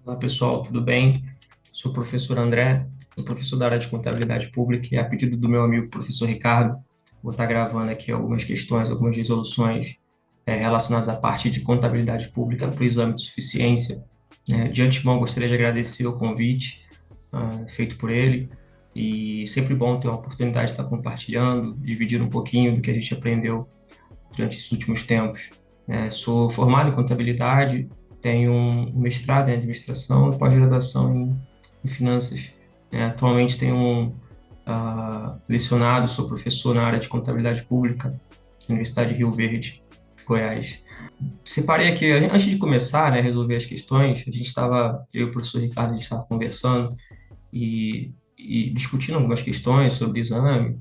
Olá pessoal, tudo bem? Sou o professor André, sou professor da área de contabilidade pública e a pedido do meu amigo professor Ricardo, vou estar gravando aqui algumas questões, algumas resoluções relacionadas à parte de contabilidade pública para o exame de suficiência. De antemão, gostaria de agradecer o convite feito por ele e sempre bom ter a oportunidade de estar compartilhando, dividir um pouquinho do que a gente aprendeu durante esses últimos tempos. Sou formado em contabilidade, tenho um mestrado em administração e pós-graduação em finanças. Atualmente tenho lecionado, sou professor na área de contabilidade pública na Universidade de Rio Verde, Goiás. Separei aqui, antes de começar, a resolver as questões, eu e o professor Ricardo, a gente estava conversando e discutindo algumas questões sobre exame,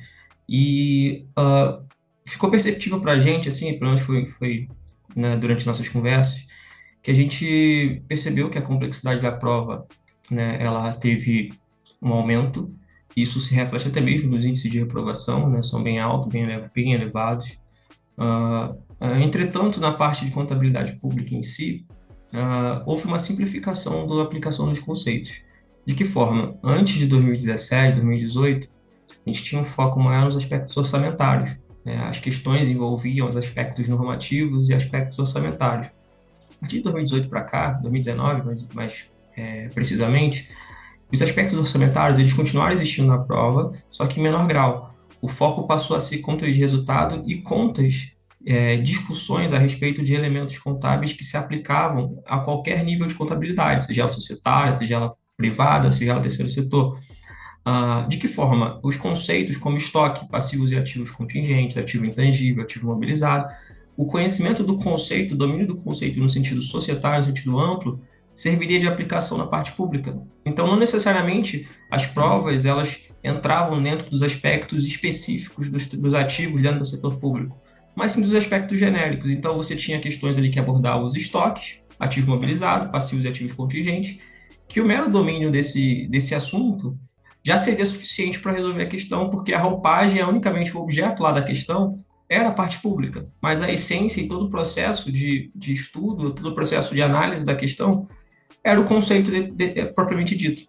e ficou perceptível para a gente, assim, pelo menos foi né, durante nossas conversas, que a gente percebeu que a complexidade da prova, né, ela teve um aumento. Isso se reflete até mesmo nos índices de reprovação, né, são bem altos, bem elevados. Entretanto, na parte de contabilidade pública em si, houve uma simplificação da aplicação dos conceitos. De que forma? Antes de 2017, 2018, a gente tinha um foco maior nos aspectos orçamentários, né? As questões envolviam os aspectos normativos e aspectos orçamentários. A partir de 2018 para cá, 2019 mais precisamente, os aspectos orçamentários eles continuaram existindo na prova, só que em menor grau. O foco passou a ser contas de resultado e discussões a respeito de elementos contábeis que se aplicavam a qualquer nível de contabilidade, seja ela societária, seja ela privada, seja ela terceiro setor. De que forma? Os conceitos como estoque, passivos e ativos contingentes, ativo intangível, ativo mobilizado, o conhecimento do conceito, o domínio do conceito no sentido societário, no sentido amplo, serviria de aplicação na parte pública. Então, não necessariamente as provas elas entravam dentro dos aspectos específicos dos ativos dentro do setor público, mas sim dos aspectos genéricos. Então, você tinha questões ali que abordavam os estoques, ativo mobilizado, passivos e ativos contingentes, que o mero domínio desse assunto já seria suficiente para resolver a questão, porque a roupagem é unicamente o objeto lá da questão, era a parte pública. Mas a essência e todo o processo de estudo, todo o processo de análise da questão, era o conceito propriamente dito.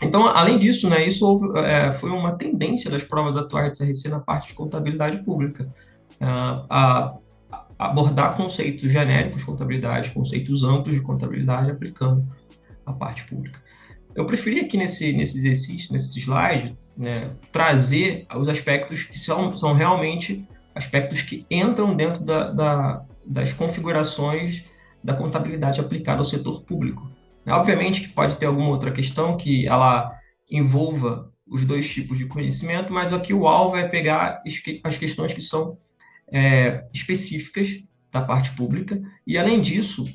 Então, além disso, né, foi uma tendência das provas atuais de CRC na parte de contabilidade pública, a abordar conceitos genéricos de contabilidade, conceitos amplos de contabilidade, aplicando a parte pública. Eu preferi aqui nesse exercício, nesse slide, né, trazer os aspectos que são realmente aspectos que entram dentro das configurações da contabilidade aplicada ao setor público. Obviamente que pode ter alguma outra questão que ela envolva os dois tipos de conhecimento, mas aqui o alvo é pegar as questões que são específicas da parte pública e, além disso,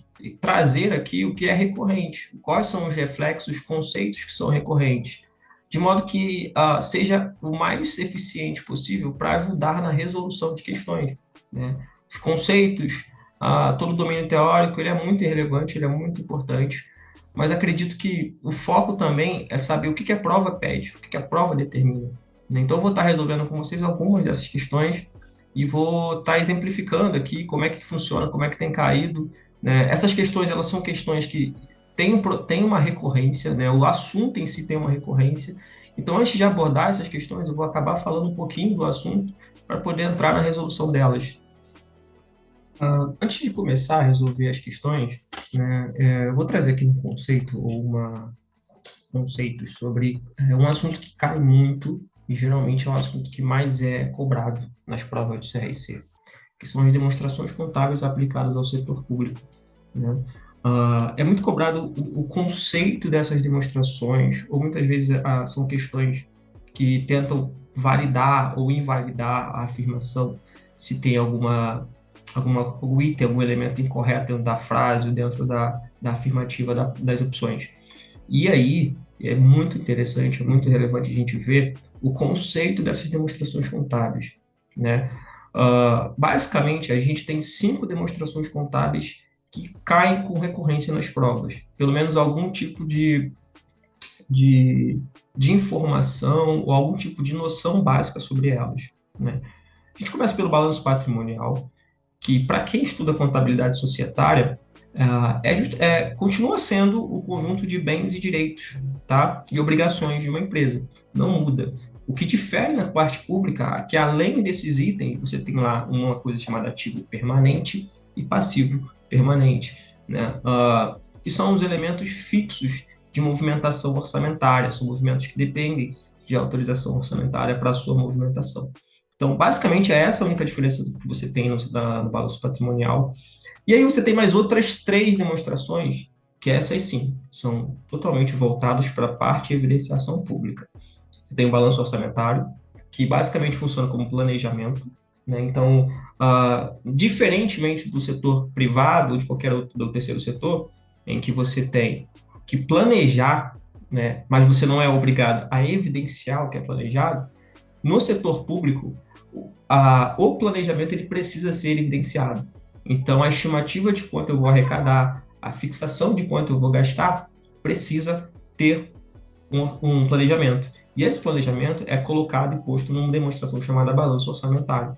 trazer aqui o que é recorrente, quais são os reflexos, conceitos que são recorrentes, de modo que seja o mais eficiente possível para ajudar na resolução de questões, né? Os conceitos, todo o domínio teórico, ele é muito relevante, ele é muito importante, mas acredito que o foco também é saber o que a prova pede, o que a prova determina, né? Então, eu vou estar resolvendo com vocês algumas dessas questões e vou estar exemplificando aqui como é que funciona, como é que tem caído, né? Essas questões, elas são questões que têm uma recorrência, né? O assunto em si tem uma recorrência. Então, antes de abordar essas questões, eu vou acabar falando um pouquinho do assunto para poder entrar na resolução delas. Antes de começar a resolver as questões, né, eu vou trazer aqui um conceito ou conceitos sobre um assunto que cai muito e geralmente é um assunto que mais é cobrado nas provas de CRC, que são as demonstrações contábeis aplicadas ao setor público, né? É muito cobrado o conceito dessas demonstrações, ou muitas vezes são questões que tentam validar ou invalidar a afirmação, se tem algum item, algum elemento incorreto dentro da frase ou dentro da afirmativa das opções. E aí, é muito interessante, é muito relevante a gente ver o conceito dessas demonstrações contábeis, né? Basicamente, a gente tem 5 demonstrações contábeis que caem com recorrência nas provas, pelo menos algum tipo de, de informação ou algum tipo de noção básica sobre elas, né? A gente começa pelo balanço patrimonial, que para quem estuda contabilidade societária, Continua sendo o conjunto de bens e direitos, tá? E obrigações de uma empresa. Não muda. O que difere na parte pública é que, além desses itens, você tem lá uma coisa chamada ativo permanente e passivo permanente, né? Que são os elementos fixos de movimentação orçamentária, são movimentos que dependem de autorização orçamentária para a sua movimentação. Então, basicamente, é essa a única diferença que você tem no balanço patrimonial. E aí você tem mais outras três demonstrações, que essas sim, são totalmente voltadas para a parte de evidenciação pública. Você tem o balanço orçamentário, que basicamente funciona como planejamento, né? Então, diferentemente do setor privado ou de qualquer outro do terceiro setor, em que você tem que planejar, né? Mas você não é obrigado a evidenciar o que é planejado, no setor público, o planejamento ele precisa ser evidenciado. Então, a estimativa de quanto eu vou arrecadar, a fixação de quanto eu vou gastar, precisa ter um planejamento. E esse planejamento é colocado e posto numa demonstração chamada balanço orçamentário.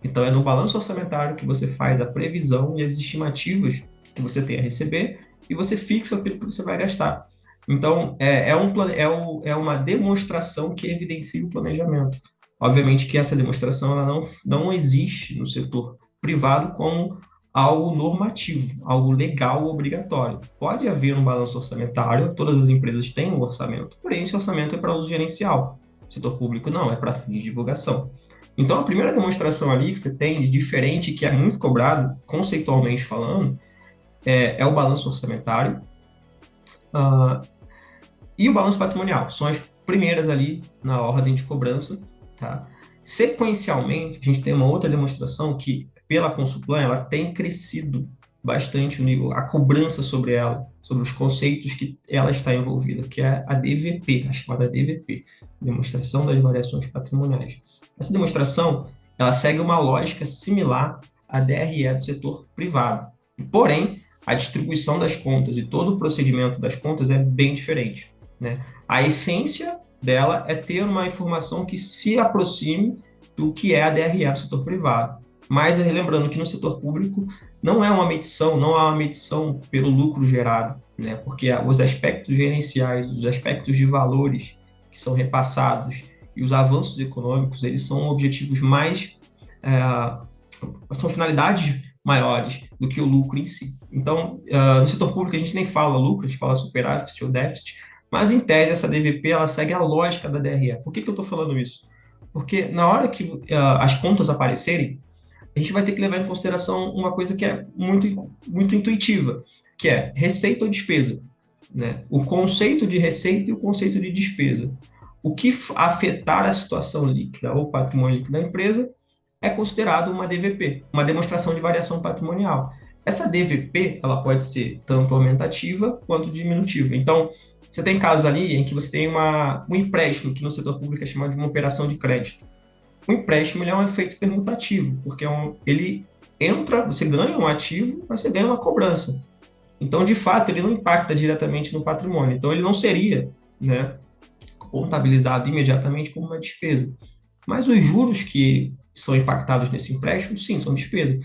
Então, é no balanço orçamentário que você faz a previsão e as estimativas que você tem a receber e você fixa aquilo que você vai gastar. Então, é uma demonstração que evidencia o planejamento. Obviamente que essa demonstração ela não existe no setor privado como algo normativo, algo legal obrigatório. Pode haver um balanço orçamentário, todas as empresas têm um orçamento, porém esse orçamento é para uso gerencial. O setor público não, é para fins de divulgação. Então, a primeira demonstração ali que você tem de diferente, que é muito cobrado, conceitualmente falando, é o balanço orçamentário, uh, e o balanço patrimonial. São as primeiras ali na ordem de cobrança. Tá? Sequencialmente, a gente tem uma outra demonstração que, pela Consulplan, ela tem crescido bastante o nível, a cobrança sobre ela, sobre os conceitos que ela está envolvida, que é a DVP, a chamada DVP, Demonstração das Variações Patrimoniais. Essa demonstração, ela segue uma lógica similar à DRE do setor privado. Porém, a distribuição das contas e todo o procedimento das contas é bem diferente, né? A essência dela é ter uma informação que se aproxime do que é a DRE do setor privado. Mas lembrando que no setor público não há uma medição pelo lucro gerado, né? Porque os aspectos gerenciais, os aspectos de valores que são repassados e os avanços econômicos, eles são objetivos mais, são finalidades maiores do que o lucro em si. Então, no setor público a gente nem fala lucro, a gente fala superávit ou déficit, mas em tese essa DVP ela segue a lógica da DRE. Por que eu estou falando isso? Porque na hora que as contas aparecerem, a gente vai ter que levar em consideração uma coisa que é muito intuitiva, que é receita ou despesa, né? O conceito de receita e o conceito de despesa. O que afetar a situação líquida ou patrimônio líquido da empresa é considerado uma DVP, uma demonstração de variação patrimonial. Essa DVP ela pode ser tanto aumentativa quanto diminutiva. Então, você tem casos ali em que você tem um empréstimo, que no setor público é chamado de uma operação de crédito. O empréstimo ele é um efeito permutativo, porque ele entra, você ganha um ativo, mas você ganha uma cobrança. Então, de fato, ele não impacta diretamente no patrimônio. Então, ele não seria, né, contabilizado imediatamente como uma despesa. Mas os juros que são impactados nesse empréstimo, sim, são despesa.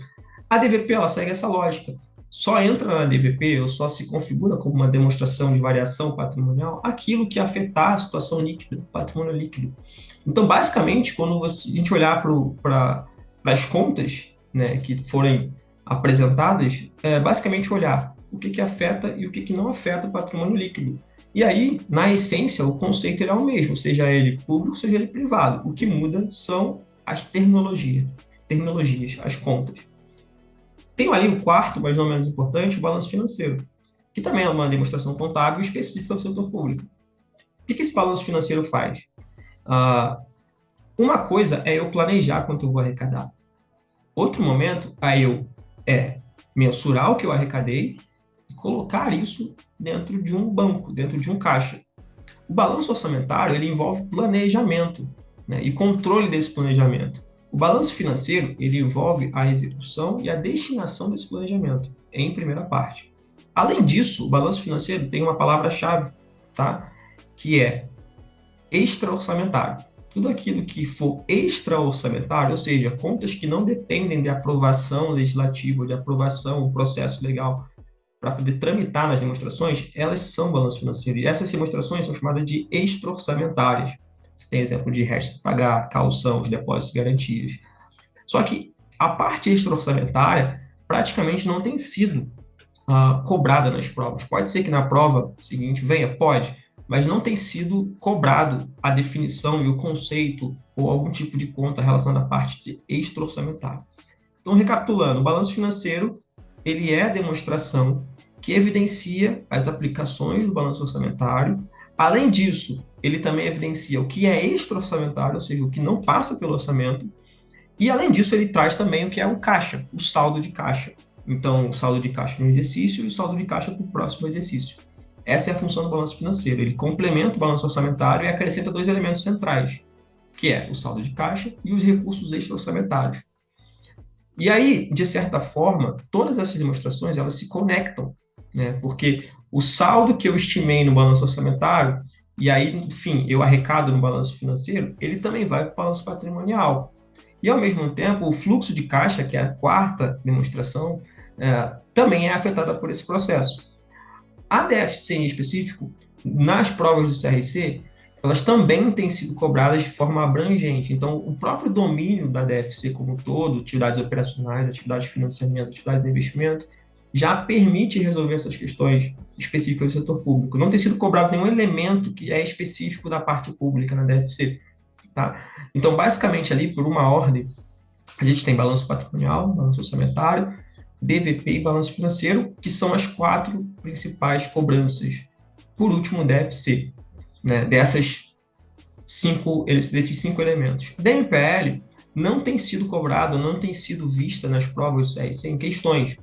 A DVP ela segue essa lógica. Só entra na DVP ou só se configura como uma demonstração de variação patrimonial aquilo que afetar a situação líquida, patrimônio líquido. Então, basicamente, quando a gente olhar para as contas, né, que forem apresentadas, é basicamente olhar o que afeta e o que não afeta o patrimônio líquido. E aí, na essência, o conceito é o mesmo, seja ele público, seja ele privado. O que muda são as terminologias, as contas. Tem ali o quarto, mas não menos importante, o balanço financeiro, que também é uma demonstração contábil específica do setor público. O que esse balanço financeiro faz? Uma coisa é eu planejar quanto eu vou arrecadar. Outro momento é eu mensurar o que eu arrecadei e colocar isso dentro de um banco, dentro de um caixa. O balanço orçamentário ele envolve planejamento, né, e controle desse planejamento. O balanço financeiro ele envolve a execução e a destinação desse planejamento, em primeira parte. Além disso, o balanço financeiro tem uma palavra-chave, tá? Que é extra-orçamentário. Tudo aquilo que for extra-orçamentário, ou seja, contas que não dependem de aprovação legislativa, de aprovação, processo legal, para poder tramitar nas demonstrações, elas são balanço financeiro. E essas demonstrações são chamadas de extra-orçamentárias. Você tem exemplo de resto a pagar, caução, os depósitos e garantias. Só que a parte extra-orçamentária praticamente não tem sido cobrada nas provas. Pode ser que na prova seguinte venha, pode, mas não tem sido cobrado a definição e o conceito ou algum tipo de conta relacionada à parte de extra-orçamentária. Então, recapitulando, o balanço financeiro ele é a demonstração que evidencia as aplicações do balanço orçamentário. Além disso, ele também evidencia o que é extra-orçamentário, ou seja, o que não passa pelo orçamento. E, além disso, ele traz também o que é o caixa, o saldo de caixa. Então, o saldo de caixa no exercício e o saldo de caixa para o próximo exercício. Essa é a função do balanço financeiro. Ele complementa o balanço orçamentário e acrescenta dois elementos centrais, que é o saldo de caixa e os recursos extra-orçamentários. E aí, de certa forma, todas essas demonstrações, elas se conectam, né? Porque o saldo que eu estimei no balanço orçamentário, e aí, enfim, eu arrecado no balanço financeiro, ele também vai para o balanço patrimonial. E, ao mesmo tempo, o fluxo de caixa, que é a quarta demonstração, também é afetada por esse processo. A DFC, em específico, nas provas do CRC, elas também têm sido cobradas de forma abrangente. Então, o próprio domínio da DFC como um todo, atividades operacionais, atividades de financiamento, atividades de investimento, já permite resolver essas questões específicas do setor público. Não tem sido cobrado nenhum elemento que é específico da parte pública na DFC. Tá? Então, basicamente, ali, por uma ordem, a gente tem balanço patrimonial, balanço orçamentário, DVP e balanço financeiro, que são as quatro principais cobranças. Por último, DFC, né, desses cinco elementos. DMPL não tem sido cobrado, não tem sido vista nas provas do CRC em questões.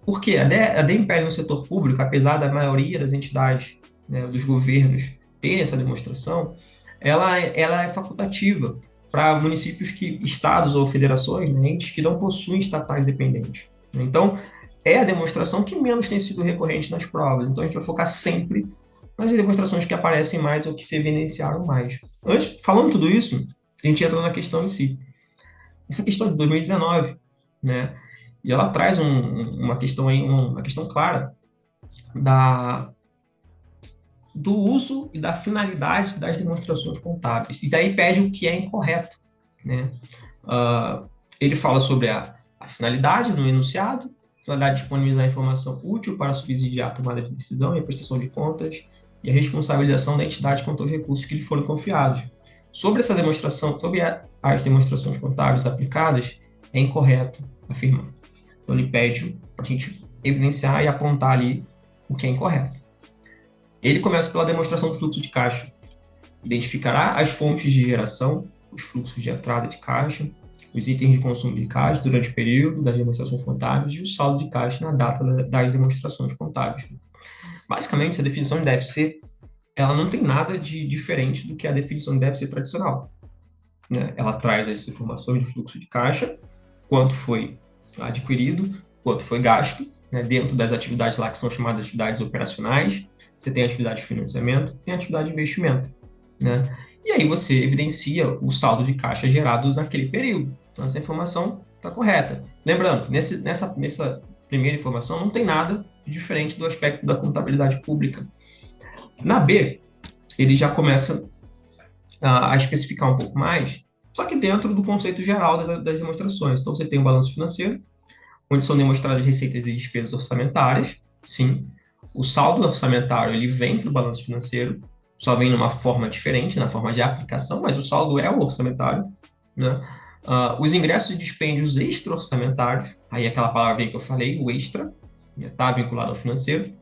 Porque a DMPL no setor público, apesar da maioria das entidades, né, dos governos terem essa demonstração, ela é facultativa para municípios estados ou federações, né, entes que não possuem estatais dependentes. Então, é a demonstração que menos tem sido recorrente nas provas. Então, a gente vai focar sempre nas demonstrações que aparecem mais ou que se evidenciaram mais. Antes, falando tudo isso, a gente entra na questão em si. Essa questão de 2019, né? E ela traz uma questão aí, uma questão clara do uso e da finalidade das demonstrações contábeis. E daí pede o que é incorreto, né? Ele fala sobre a finalidade no enunciado, finalidade de disponibilizar informação útil para subsidiar a tomada de decisão e a prestação de contas, e a responsabilização da entidade quanto aos recursos que lhe foram confiados. Sobre essa demonstração, sobre as demonstrações contábeis aplicadas, é incorreto afirmar. Então, ele pede para a gente evidenciar e apontar ali o que é incorreto. Ele começa pela demonstração do fluxo de caixa. Identificará as fontes de geração, os fluxos de entrada de caixa, os itens de consumo de caixa durante o período das demonstrações contábeis e o saldo de caixa na data das demonstrações contábeis. Basicamente, essa definição de DFC, ela não tem nada de diferente do que a definição de DFC tradicional, né? Ela traz as informações de fluxo de caixa, quanto foi adquirido, quanto foi gasto, né? Dentro das atividades lá que são chamadas de atividades operacionais, você tem a atividade de financiamento, tem a atividade de investimento, né? E aí você evidencia o saldo de caixa gerado naquele período. Então, essa informação está correta. Lembrando, nessa primeira informação não tem nada diferente do aspecto da contabilidade pública. Na B, ele já começa a especificar um pouco mais, só que dentro do conceito geral das demonstrações. Então, você tem um balanço financeiro, onde são demonstradas receitas e despesas orçamentárias, sim. O saldo orçamentário, ele vem para o balanço financeiro, só vem numa forma diferente, na forma de aplicação, mas o saldo é o orçamentário, né? Os ingressos e dispêndios extra-orçamentários, aí aquela palavra que eu falei, o extra, está vinculado ao financeiro,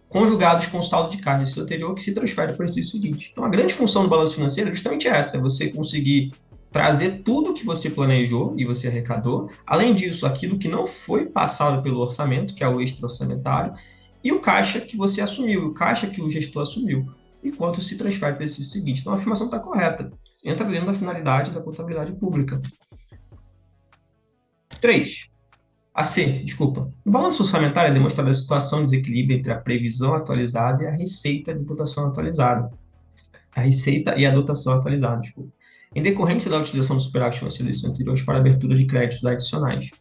conjugados com o saldo de caixa anterior que se transfere para o exercício seguinte. Então, a grande função do balanço financeiro é justamente essa, é você conseguir trazer tudo que você planejou e você arrecadou, além disso, aquilo que não foi passado pelo orçamento, que é o extra-orçamentário, e o caixa que você assumiu, o caixa que o gestor assumiu, e quanto se transfere para o exercício seguinte. Então, a afirmação está correta, entra dentro da finalidade da contabilidade pública. 3. A C, desculpa. No balanço orçamentário é demonstrada a situação de desequilíbrio entre a previsão atualizada e a receita de dotação atualizada. A receita e a dotação atualizada, desculpa. Em decorrência da utilização do superávit financeiro dos anteriores para abertura de créditos adicionais.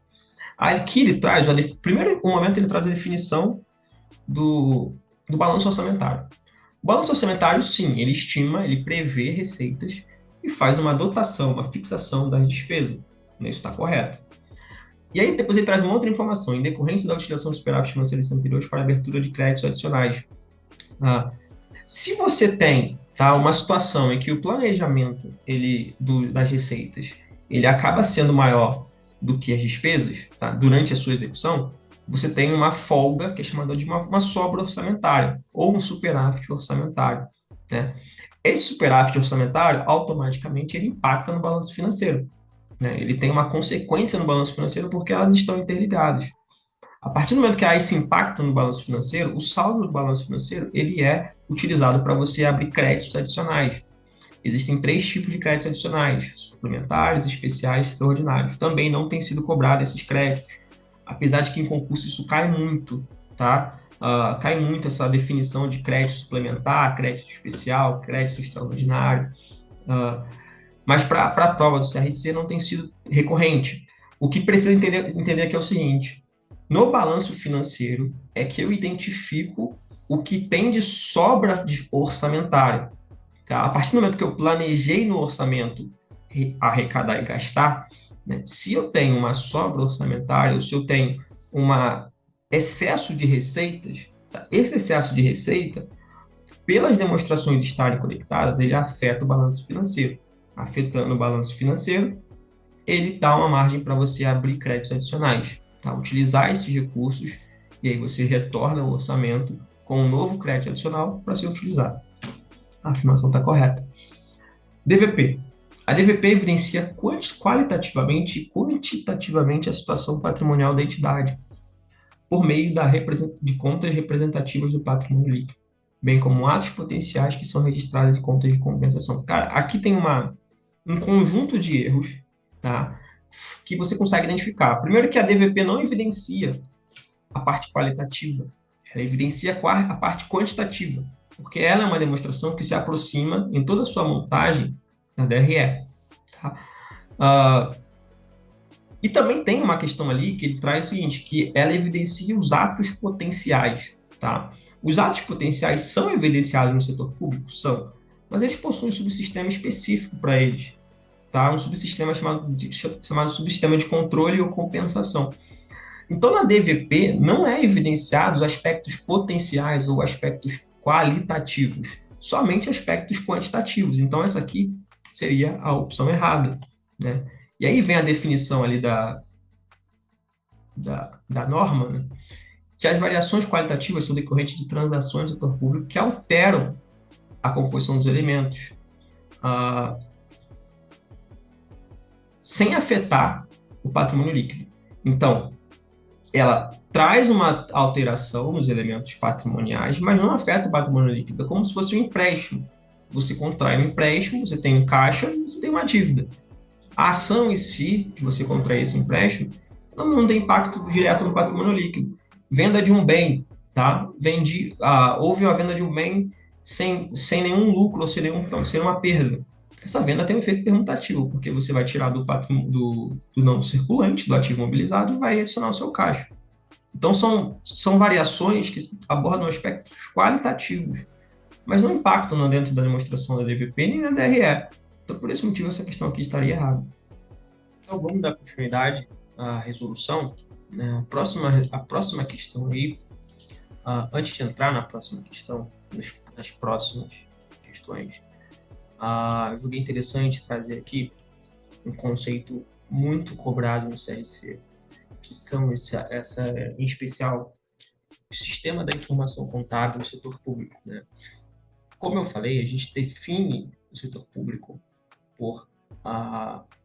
Aqui ele traz, primeiro momento ele traz a definição do balanço orçamentário. O balanço orçamentário, sim, ele estima, ele prevê receitas e faz uma dotação, uma fixação das despesas. Isso está correto. E aí depois ele traz uma outra informação, em decorrência da utilização do superávit financeiros anteriores para abertura de créditos adicionais. Se você tem, tá, uma situação em que o planejamento das receitas ele acaba sendo maior do que as despesas, tá, durante a sua execução, você tem uma folga que é chamada de uma sobra orçamentária ou um superávit orçamentário, né? Esse superávit orçamentário automaticamente ele impacta no balanço financeiro, né? Ele tem uma consequência no balanço financeiro porque elas estão interligadas. A partir do momento que há esse impacto no balanço financeiro, o saldo do balanço financeiro ele é utilizado para você abrir créditos adicionais. Existem 3 tipos de créditos adicionais: suplementares, especiais e extraordinários. Também não tem sido cobrado esses créditos, apesar de que em concurso isso cai muito, tá? Cai muito essa definição de crédito suplementar, crédito especial, crédito extraordinário. Mas para a prova do CRC não tem sido recorrente. O que precisa entender aqui é o seguinte: no balanço financeiro é que eu identifico o que tem de sobra de orçamentário. Tá? A partir do momento que eu planejei no orçamento arrecadar e gastar, né, se eu tenho uma sobra orçamentária, ou se eu tenho um excesso de receitas, tá? Esse excesso de receita, pelas demonstrações estarem conectadas, ele afeta o balanço financeiro. Afetando o balanço financeiro, ele dá uma margem para você abrir créditos adicionais, tá? Utilizar esses recursos, e aí você retorna o orçamento com um novo crédito adicional para ser utilizado. A afirmação está correta. DVP. A DVP evidencia qualitativamente e quantitativamente a situação patrimonial da entidade, por meio de contas representativas do patrimônio líquido, bem como atos potenciais que são registrados em contas de compensação. Cara, aqui tem um conjunto de erros, tá, que você consegue identificar. Primeiro que a DVP não evidencia a parte qualitativa, ela evidencia a parte quantitativa, porque ela é uma demonstração que se aproxima em toda a sua montagem da DRE. Tá? E também tem uma questão ali que ele traz o seguinte, que ela evidencia os atos potenciais. Tá? Os atos potenciais são evidenciados no setor público? São, mas eles possuem um subsistema específico para eles. Tá? Um subsistema chamado subsistema de controle ou compensação. Então, na DVP, não é evidenciado os aspectos potenciais ou aspectos qualitativos, somente aspectos quantitativos. Então, essa aqui seria a opção errada, né? E aí vem a definição ali da norma, né? Que as variações qualitativas são decorrentes de transações do setor público que alteram a composição dos elementos, sem afetar o patrimônio líquido. Então, ela traz uma alteração nos elementos patrimoniais, mas não afeta o patrimônio líquido. É como se fosse um empréstimo. Você contrai um empréstimo, você tem um caixa e você tem uma dívida. A ação em si, de você contrair esse empréstimo, não tem impacto direto no patrimônio líquido. Venda de um bem, tá? Houve uma venda de um bem sem nenhum lucro ou sem nenhuma perda. Essa venda tem um efeito permutativo, porque você vai tirar do não circulante, do ativo mobilizado, e vai adicionar o seu caixa. Então, são variações que abordam aspectos qualitativos, mas não impactam dentro da demonstração da DVP nem da DRE. Então, por esse motivo, essa questão aqui estaria errada. Então, vamos dar continuidade à resolução. Né? A próxima questão aí, antes de entrar na próxima questão, nas próximas questões, eu julguei interessante trazer aqui um conceito muito cobrado no CRC, que são em especial, o sistema da informação contábil no setor público. Né? Como eu falei, a gente define o setor público por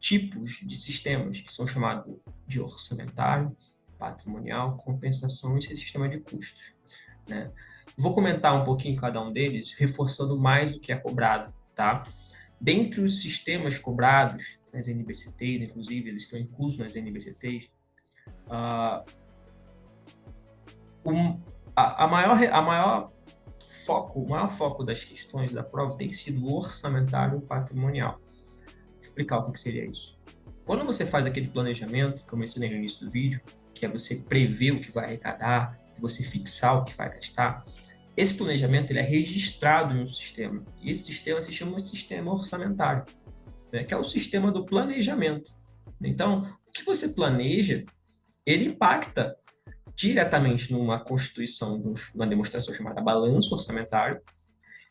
tipos de sistemas, que são chamados de orçamentário, patrimonial, compensação e sistema de custos. Né? Vou comentar um pouquinho cada um deles, reforçando mais o que é cobrado. Tá? Dentre os sistemas cobrados nas NBCTs, inclusive, eles estão inclusos nas NBCTs, o maior foco das questões da prova tem sido o orçamentário patrimonial. Vou explicar o que seria isso. Quando você faz aquele planejamento, que eu mencionei no início do vídeo, que é você prever o que vai arrecadar, de você fixar o que vai gastar, esse planejamento ele é registrado em um sistema. E esse sistema se chama de sistema orçamentário, né, que é o sistema do planejamento. Então, o que você planeja, ele impacta diretamente numa constituição, numa demonstração chamada balanço orçamentário,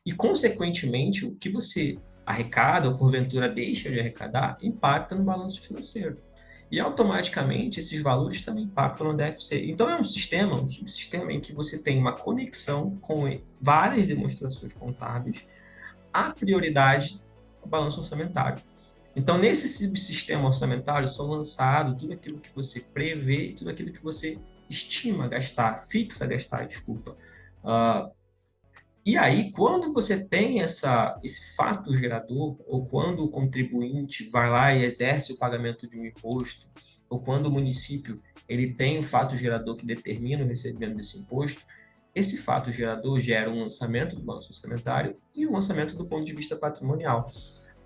e, consequentemente, o que você arrecada ou porventura deixa de arrecadar impacta no balanço financeiro. E automaticamente esses valores também impactam no DFC. Então é um sistema, um subsistema em que você tem uma conexão com várias demonstrações contábeis, a prioridade do balanço orçamentário. Então, nesse subsistema orçamentário são lançados tudo aquilo que você prevê e tudo aquilo que você estima gastar, fixa gastar, desculpa. E aí, quando você tem esse fato gerador, ou quando o contribuinte vai lá e exerce o pagamento de um imposto, ou quando o município ele tem o fato gerador que determina o recebimento desse imposto, esse fato gerador gera um lançamento do balanço orçamentário e um lançamento do ponto de vista patrimonial.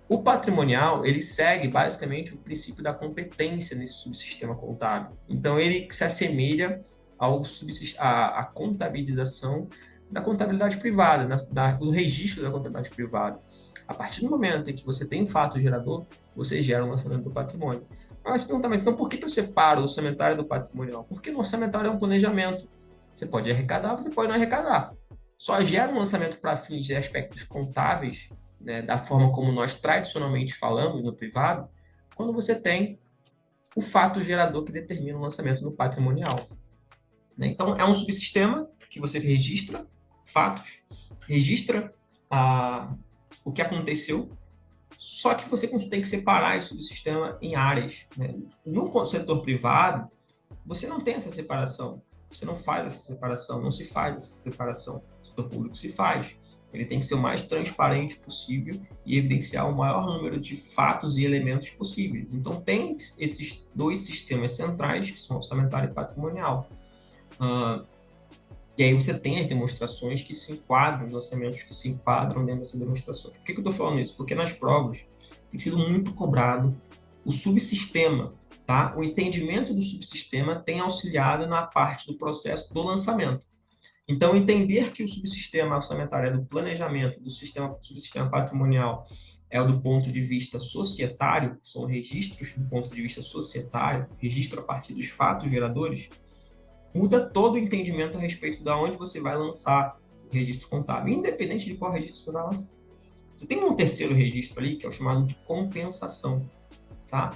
O patrimonial, ele segue basicamente o princípio da competência nesse subsistema contábil. Então, ele se assemelha à contabilização da contabilidade privada, do registro da contabilidade privada. A partir do momento em que você tem um fato gerador, você gera um lançamento do patrimônio. Mas você pergunta, mas então por que eu separo o orçamentário do patrimonial? Porque no orçamentário é um planejamento. Você pode arrecadar, você pode não arrecadar. Só gera um lançamento para fins de aspectos contábeis, né, da forma como nós tradicionalmente falamos no privado, quando você tem o fato gerador que determina o lançamento do patrimonial. Né? Então, é um subsistema que você registra fatos, registra o que aconteceu, só que você tem que separar esse subsistema em áreas. Né? No setor privado, você não tem essa separação, você não faz essa separação, não se faz essa separação. No setor público se faz. Ele tem que ser o mais transparente possível e evidenciar o maior número de fatos e elementos possíveis. Então, tem esses dois sistemas centrais, que são orçamentário e patrimonial. E aí você tem as demonstrações que se enquadram, os lançamentos que se enquadram dentro dessas demonstrações. Por que eu estou falando isso? Porque nas provas tem sido muito cobrado o subsistema, tá? O entendimento do subsistema tem auxiliado na parte do processo do lançamento. Então, entender que o subsistema orçamentário é do planejamento, do subsistema patrimonial é o do ponto de vista societário, são registros do ponto de vista societário, registro a partir dos fatos geradores, muda todo o entendimento a respeito de onde você vai lançar o registro contábil, independente de qual registro você vai lançar. Você tem um terceiro registro ali, que é o chamado de compensação, tá?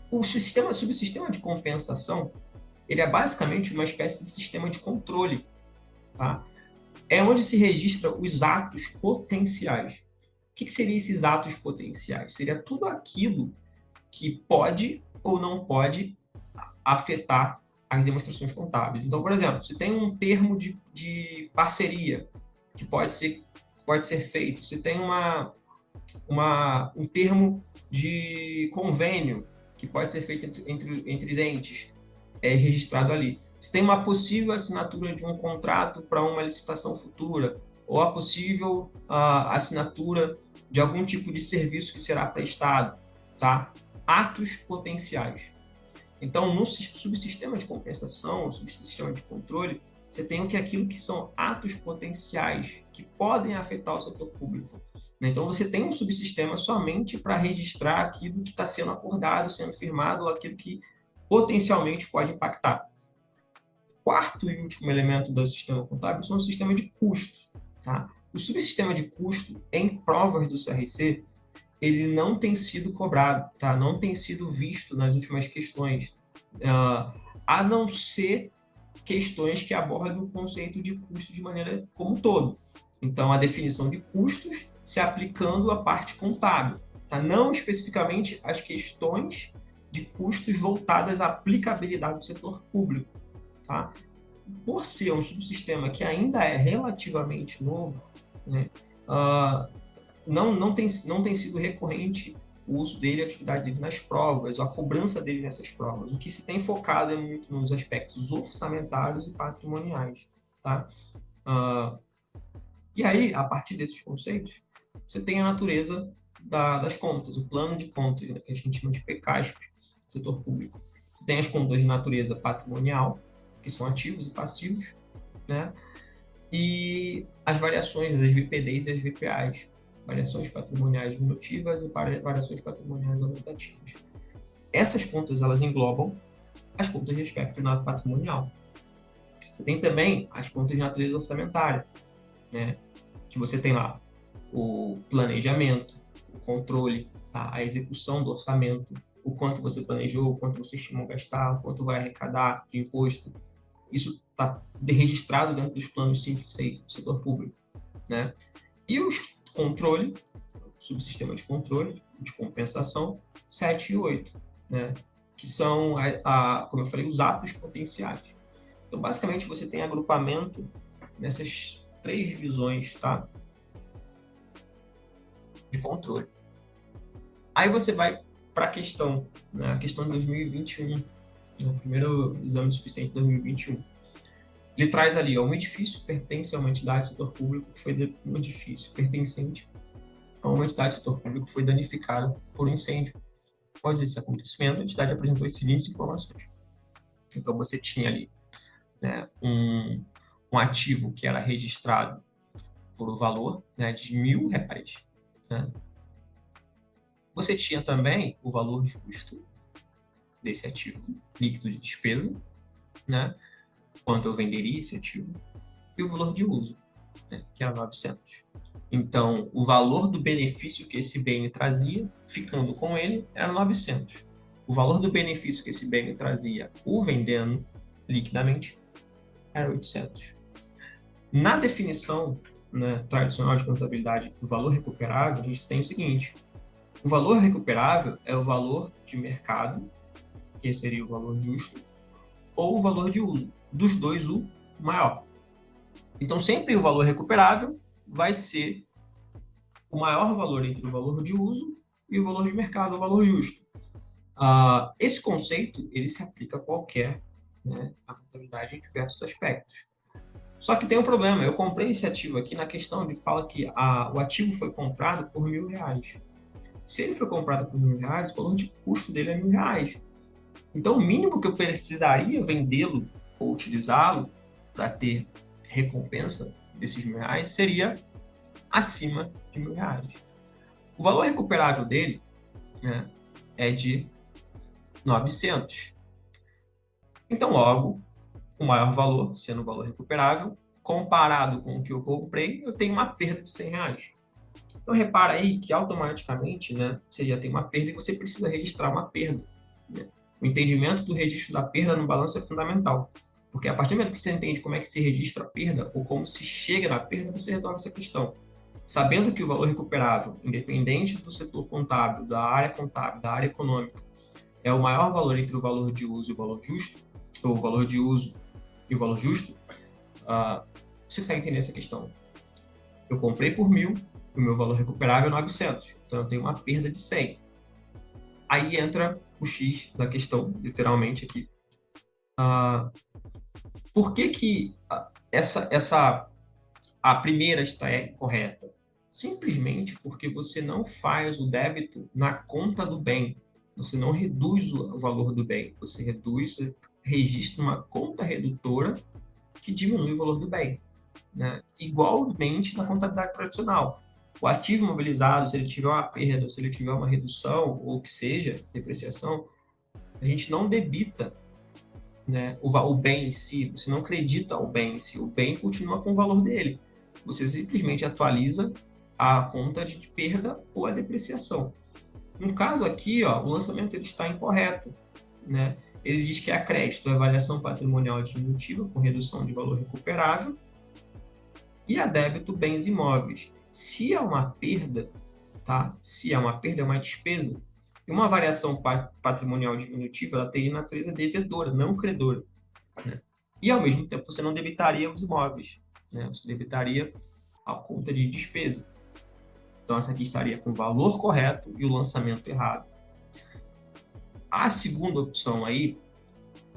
O subsistema de compensação, ele é basicamente uma espécie de sistema de controle, tá? É onde se registra os atos potenciais. O que seriam esses atos potenciais? Seria tudo aquilo que pode ou não pode afetar as demonstrações contábeis. Então, por exemplo, você tem um termo de parceria que pode ser feito, você tem um termo de convênio que pode ser feito entre entes, registrado ali. Se tem uma possível assinatura de um contrato para uma licitação futura, ou a possível assinatura de algum tipo de serviço que será prestado, tá? Atos potenciais. Então, no subsistema de compensação, subsistema de controle, você tem aquilo que são atos potenciais que podem afetar o setor público. Então, você tem um subsistema somente para registrar aquilo que está sendo acordado, sendo firmado, ou aquilo que potencialmente pode impactar. Quarto e último elemento do sistema contábil são o sistema de custo. Tá? O subsistema de custo, em provas do CRC, ele não tem sido cobrado, tá? Não tem sido visto nas últimas questões, a não ser questões que abordam o conceito de custo de maneira como um todo. Então, a definição de custos se aplicando à parte contábil, tá? Não especificamente as questões de custos voltadas à aplicabilidade do setor público. Tá? Por ser um subsistema que ainda é relativamente novo, né, não tem sido recorrente o uso dele, a atividade dele nas provas, a cobrança dele nessas provas. O que se tem focado é muito nos aspectos orçamentários e patrimoniais. Tá? E aí, a partir desses conceitos, você tem a natureza das contas, o plano de contas, né, que a gente chama de PCASP, setor público. Você tem as contas de natureza patrimonial, que são ativos e passivos, né? E as variações das VPDs e as VPAs, variações patrimoniais diminutivas e variações patrimoniais aumentativas. Essas contas, elas englobam as contas de aspecto patrimonial. Você tem também as contas de natureza orçamentária, né? Que você tem lá o planejamento, o controle, tá? A execução do orçamento, o quanto você planejou, o quanto você estimou gastar, o quanto vai arrecadar de imposto. Isso está registrado dentro dos planos 5 e 6 do setor público, né? E os controle, subsistema de controle, de compensação, 7 e 8, né? Que são, como eu falei, os atos potenciais. Então, basicamente, você tem agrupamento nessas 3 divisões, tá? De controle. Aí você vai para a questão, né? A questão de 2021, né? O primeiro exame suficiente de 2021. Ele traz ali, ó, um edifício pertence a uma entidade do setor público, um edifício pertencente a uma entidade do setor público foi danificada por um incêndio. Após esse acontecimento, a entidade apresentou as seguintes informações. Então, você tinha ali, né, um ativo que era registrado por o valor, né, de R$ 1.000, né? Você tinha também o valor justo desse ativo líquido de despesa, né, quanto eu venderia esse ativo, e o valor de uso, né, que era 900. Então, o valor do benefício que esse bem trazia, ficando com ele, era 900. O valor do benefício que esse bem trazia, o vendendo liquidamente, era 800. Na definição, né, tradicional de contabilidade do valor recuperável, a gente tem o seguinte: o valor recuperável é o valor de mercado, que seria o valor justo, ou o valor de uso. Dos dois, o maior. Então, sempre o valor recuperável vai ser o maior valor entre o valor de uso e o valor de mercado, o valor justo. Esse conceito ele se aplica a qualquer, né, a contabilidade em diversos aspectos. Só que tem um problema. Eu comprei esse ativo aqui na questão de fala que o ativo foi comprado por R$ 1.000. Se ele foi comprado por R$ 1.000, o valor de custo dele é R$ 1.000. Então, o mínimo que eu precisaria vendê-lo ou utilizá-lo para ter recompensa desses R$ 1.000 seria acima de R$ 1.000. O valor recuperável dele, né, é de 900. Então, logo, o maior valor, sendo o valor recuperável, comparado com o que eu comprei, eu tenho uma perda de R$ 100. Então, repara aí que automaticamente, né, você já tem uma perda e você precisa registrar uma perda, né? O entendimento do registro da perda no balanço é fundamental, porque a partir do momento que você entende como é que se registra a perda ou como se chega na perda, você resolve essa questão. Sabendo que o valor recuperável, independente do setor contábil, da área econômica, é o maior valor entre o valor de uso e o valor justo, ou o valor de uso e o valor justo, você consegue entender essa questão. Eu comprei por 1.000, o meu valor recuperável é 900, então eu tenho uma perda de 100. Aí entra o X da questão, literalmente aqui. Por que a primeira está correta? Simplesmente porque você não faz o débito na conta do bem. Você não reduz o valor do bem. Você registra uma conta redutora que diminui o valor do bem, né? Igualmente na contabilidade tradicional. O ativo imobilizado, se ele tiver uma perda, ou se ele tiver uma redução, ou que seja, depreciação, a gente não debita, né, o bem em si, você não acredita o bem em si, o bem continua com o valor dele. Você simplesmente atualiza a conta de perda ou a depreciação. No caso aqui, ó, o lançamento ele está incorreto, né? Ele diz que a crédito é avaliação patrimonial diminutiva com redução de valor recuperável e a débito bens imóveis. Se é uma perda, tá? Se é uma perda, é uma despesa. E uma variação patrimonial diminutiva, ela tem natureza devedora, não credora, né? E, ao mesmo tempo, você não debitaria os imóveis, né? Você debitaria a conta de despesa. Então, essa aqui estaria com o valor correto e o lançamento errado. A segunda opção aí,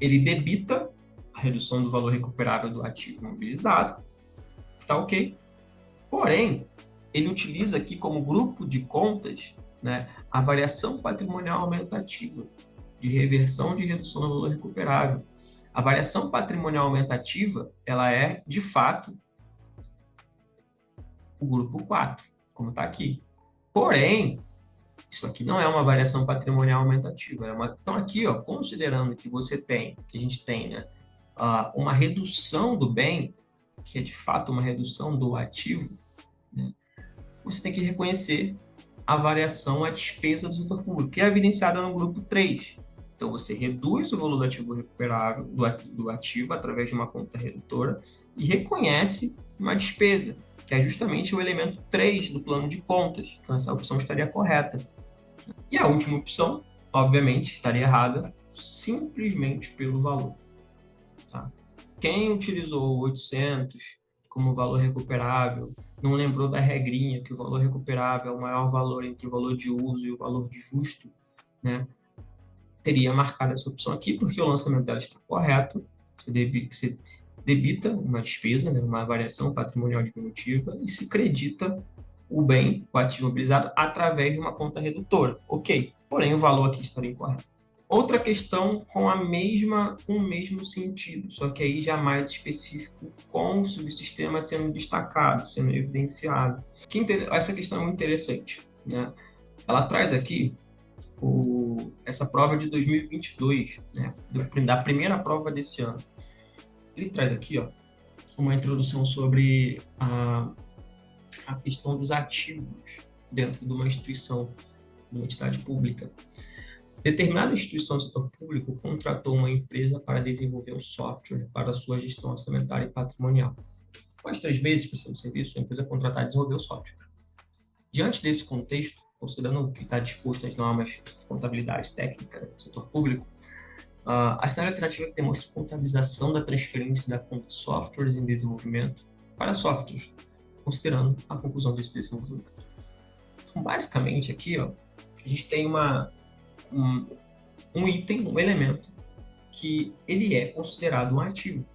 ele debita a redução do valor recuperável do ativo imobilizado, tá ok? Porém, ele utiliza aqui como grupo de contas, né, a variação patrimonial aumentativa, de reversão de redução do valor recuperável. A variação patrimonial aumentativa, ela é, de fato, o grupo 4, como está aqui. Porém, isso aqui não é uma variação patrimonial aumentativa. Então, aqui, ó, considerando que que a gente tem, né, uma redução do bem, que é de fato uma redução do ativo, né, você tem que reconhecer a variação à despesa do setor público, que é evidenciada no grupo 3. Então, você reduz o valor do ativo recuperável, do ativo, através de uma conta redutora, e reconhece uma despesa, que é justamente o elemento 3 do plano de contas. Então, essa opção estaria correta. E a última opção, obviamente, estaria errada, simplesmente pelo valor. Tá? Quem utilizou 800 como valor recuperável, não lembrou da regrinha que o valor recuperável é o maior valor entre o valor de uso e o valor de justo, né? Teria marcado essa opção aqui, porque o lançamento dela está correto, você debita uma despesa, né, uma variação patrimonial diminutiva, e se credita o bem, o ativo mobilizado, através de uma conta redutora. Ok, porém o valor aqui estaria incorreto. Outra questão com o mesmo sentido, só que aí já mais específico, com o subsistema sendo destacado, sendo evidenciado. Essa questão é muito interessante, né? Ela traz aqui essa prova de 2022, né? Da primeira prova desse ano. Ele traz aqui, ó, uma introdução sobre a questão dos ativos dentro de uma instituição, de uma entidade pública. Determinada instituição do setor público contratou uma empresa para desenvolver um software para a sua gestão orçamentária e patrimonial. Após 3 meses prestando serviço, a empresa contratada desenvolveu o software. Diante desse contexto, considerando o que está disposto nas normas de contabilidade técnica do setor público, a cenário alternativa que demonstra a contabilização da transferência da conta softwares em desenvolvimento para softwares, considerando a conclusão desse desenvolvimento. Então, basicamente, aqui, ó, a gente tem um item, um elemento, que ele é considerado um ativo,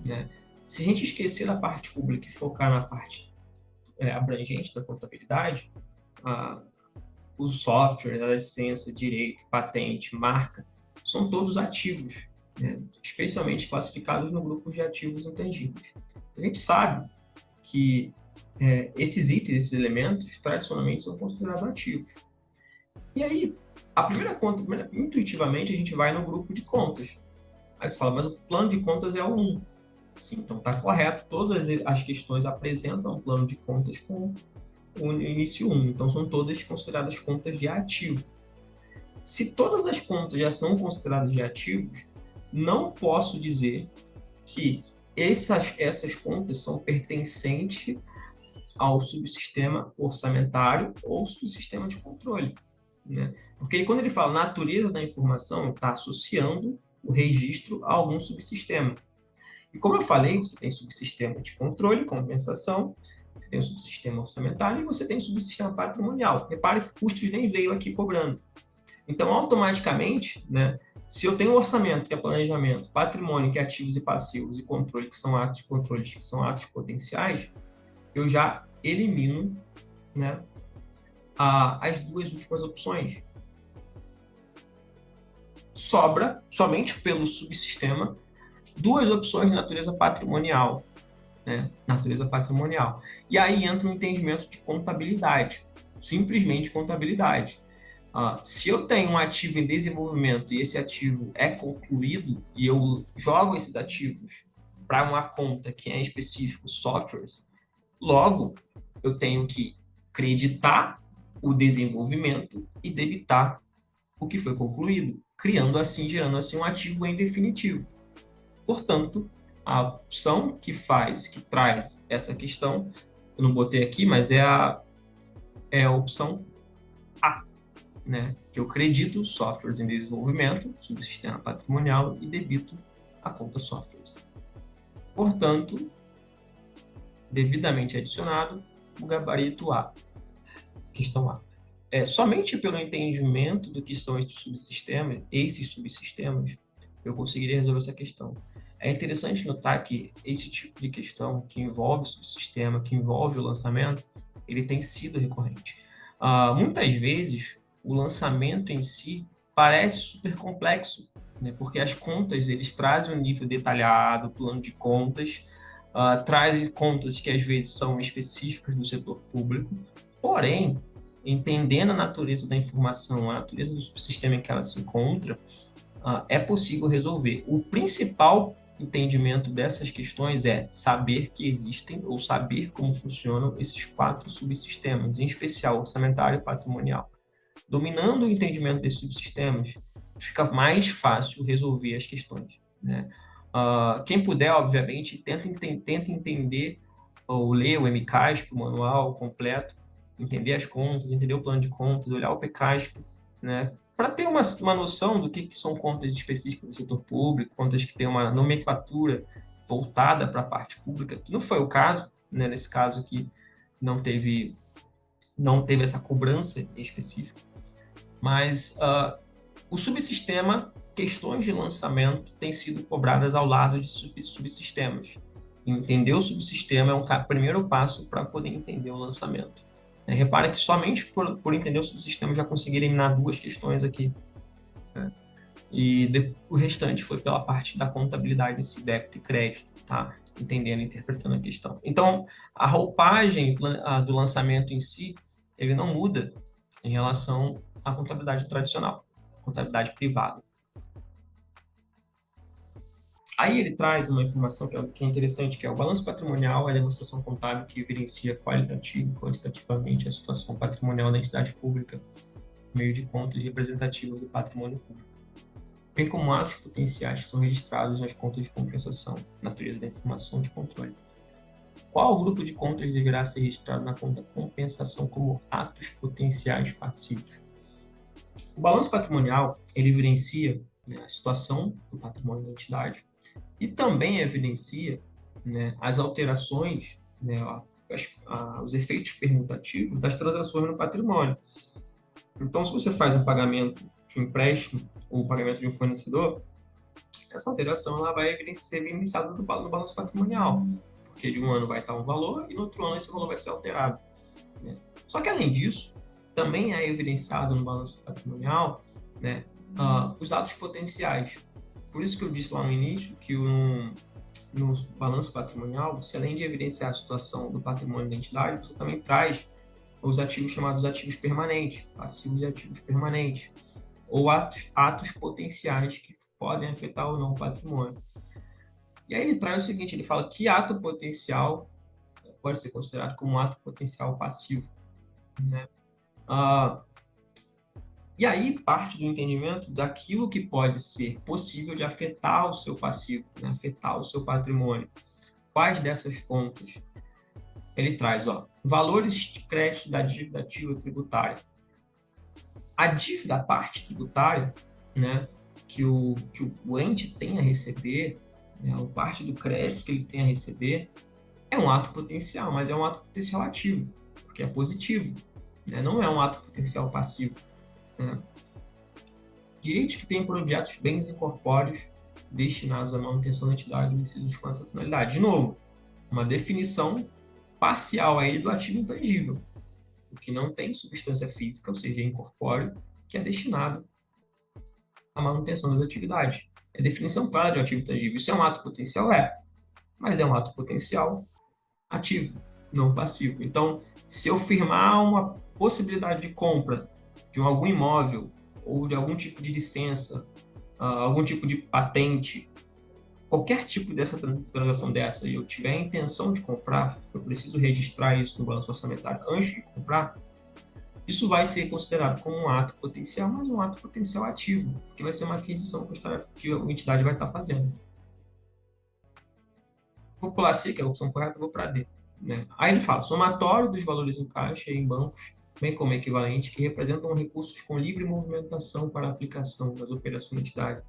né? Se a gente esquecer da parte pública e focar na parte abrangente da contabilidade, os softwares, a licença, direito, patente, marca, são todos ativos, né? Especialmente classificados no grupo de ativos intangíveis. A gente sabe que esses itens, esses elementos, tradicionalmente são considerados ativos. E aí, a primeira conta, intuitivamente, a gente vai no grupo de contas. Aí você fala, mas o plano de contas é o 1. Sim, então está correto. Todas as questões apresentam um plano de contas com o início 1. Então, são todas consideradas contas de ativo. Se todas as contas já são consideradas de ativos, não posso dizer que essas contas são pertencentes ao subsistema orçamentário ou subsistema de controle, né? Porque quando ele fala natureza da informação, está associando o registro a algum subsistema. E como eu falei, você tem subsistema de controle, compensação, você tem o subsistema orçamentário e você tem o subsistema patrimonial. Repare que custos nem veio aqui cobrando. Então, automaticamente, né, se eu tenho um orçamento, que é planejamento, patrimônio, que é ativos e passivos, e controle, que são atos de controle, que são atos potenciais, eu já elimino, né, as duas últimas opções. Sobra, somente pelo subsistema, 2 opções de natureza patrimonial, né? Natureza patrimonial. E aí entra o entendimento de contabilidade, simplesmente contabilidade. Se eu tenho um ativo em desenvolvimento e esse ativo é concluído e eu jogo esses ativos para uma conta que é em específico softwares, logo eu tenho que creditar o desenvolvimento e debitar o que foi concluído, gerando assim um ativo em definitivo. Portanto, a opção que traz essa questão, eu não botei aqui, mas é a opção A, né? Que eu credito softwares em desenvolvimento, subsistema patrimonial e debito a conta softwares. Portanto, devidamente adicionado o gabarito A, questão A. Somente pelo entendimento do que são esses subsistemas, eu conseguiria resolver essa questão. É interessante notar que esse tipo de questão que envolve o subsistema, que envolve o lançamento, ele tem sido recorrente. Muitas vezes, o lançamento em si parece super complexo, né? Porque as contas, eles trazem um nível detalhado, plano de contas, trazem contas que às vezes são específicas do setor público, porém, entendendo a natureza da informação, a natureza do subsistema em que ela se encontra, é possível resolver. O principal entendimento dessas questões é saber que existem ou saber como funcionam esses 4 subsistemas, em especial orçamentário e patrimonial. Dominando o entendimento desses subsistemas, fica mais fácil resolver as questões, né? Quem puder, obviamente, tenta entender ou ler o MCASP, o manual completo, entender as contas, entender o plano de contas, olhar o PCASP, né? Para ter uma noção do que são contas específicas do setor público, contas que têm uma nomenclatura voltada para a parte pública, que não foi o caso, né? Nesse caso aqui, não teve, não teve essa cobrança em específico, mas o subsistema, questões de lançamento têm sido cobradas ao lado de subsistemas. Entender o subsistema é um primeiro passo para poder entender o lançamento. Repara que somente por entender o subsistema já consegui eliminar 2 questões aqui, né? E o restante foi pela parte da contabilidade, esse débito e crédito, tá? Entendendo, interpretando a questão. Então, a roupagem do lançamento em si, ele não muda em relação à contabilidade tradicional, contabilidade privada. Aí ele traz uma informação que é interessante, que é o balanço patrimonial, é a demonstração contábil que evidencia qualitativa e quantitativamente a situação patrimonial da entidade pública, por meio de contas representativas do patrimônio público, bem como atos potenciais que são registrados nas contas de compensação, natureza da informação de controle. Qual grupo de contas deverá ser registrado na conta compensação como atos potenciais passivos? O balanço patrimonial, ele evidencia, né, a situação do patrimônio da entidade e também evidencia, né, as alterações, né, os efeitos permutativos das transações no patrimônio. Então, se você faz um pagamento de um empréstimo ou um pagamento de um fornecedor, essa alteração ela vai ser evidenciada no balanço patrimonial, porque de um ano vai estar um valor e no outro ano esse valor vai ser alterado, né? Só que, além disso, também é evidenciado no balanço patrimonial, né, os atos potenciais. Por isso que eu disse lá no início que no balanço patrimonial, você além de evidenciar a situação do patrimônio da entidade, você também traz os ativos chamados ativos permanentes, passivos e ativos permanentes, ou atos potenciais que podem afetar ou não o patrimônio. E aí ele traz o seguinte, ele fala que ato potencial pode ser considerado como um ato potencial passivo, né? E aí parte do entendimento daquilo que pode ser possível de afetar o seu passivo, né? Afetar o seu patrimônio. Quais dessas contas? Ele traz, valores de crédito da dívida ativa tributária. A dívida, a parte tributária, né, que o ente tem a receber, né, a parte do crédito que ele tem a receber, é um ato potencial, mas é um ato potencial ativo, porque é positivo, né, não é um ato potencial passivo, né. Direitos que têm por objetos bens incorpóreos destinados à manutenção da entidade vencidos com essa finalidade. De novo, uma definição parcial aí do ativo intangível, o que não tem substância física, ou seja, incorpóreo, que é destinado à manutenção das atividades. É definição clara de um ativo intangível. Isso é um ato potencial? É, mas é um ato potencial ativo, não passivo. Então, se eu firmar uma possibilidade de compra de algum imóvel ou de algum tipo de licença, algum tipo de patente, qualquer tipo dessa transação dessa, e eu tiver a intenção de comprar, eu preciso registrar isso no balanço orçamentário antes de comprar, isso vai ser considerado como um ato potencial, mas um ato potencial ativo, porque vai ser uma aquisição que a entidade vai estar fazendo. Vou pular C, que é a opção correta, vou para D, né? Aí ele fala, somatório dos valores em caixa e em bancos, bem como equivalente, que representam recursos com livre movimentação para a aplicação das operações da entidade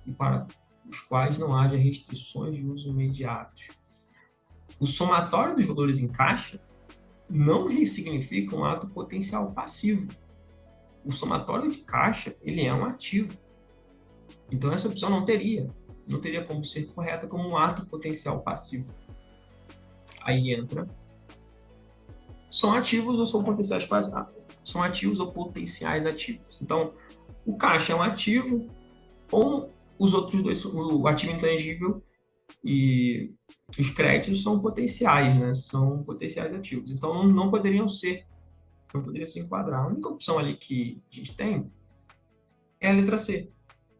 e para os quais não haja restrições de uso imediatos. O somatório dos valores em caixa não significa um ato potencial passivo. O somatório de caixa, ele é um ativo. Então, essa opção não teria como ser correta como um ato potencial passivo. Aí entra, são ativos ou são potenciais passivos? São ativos ou potenciais ativos. Então, o caixa é um ativo ou os outros dois, o ativo intangível e os créditos são potenciais, né? São potenciais ativos. Então, não poderiam ser, não poderia se enquadrar. A única opção ali que a gente tem é a letra C,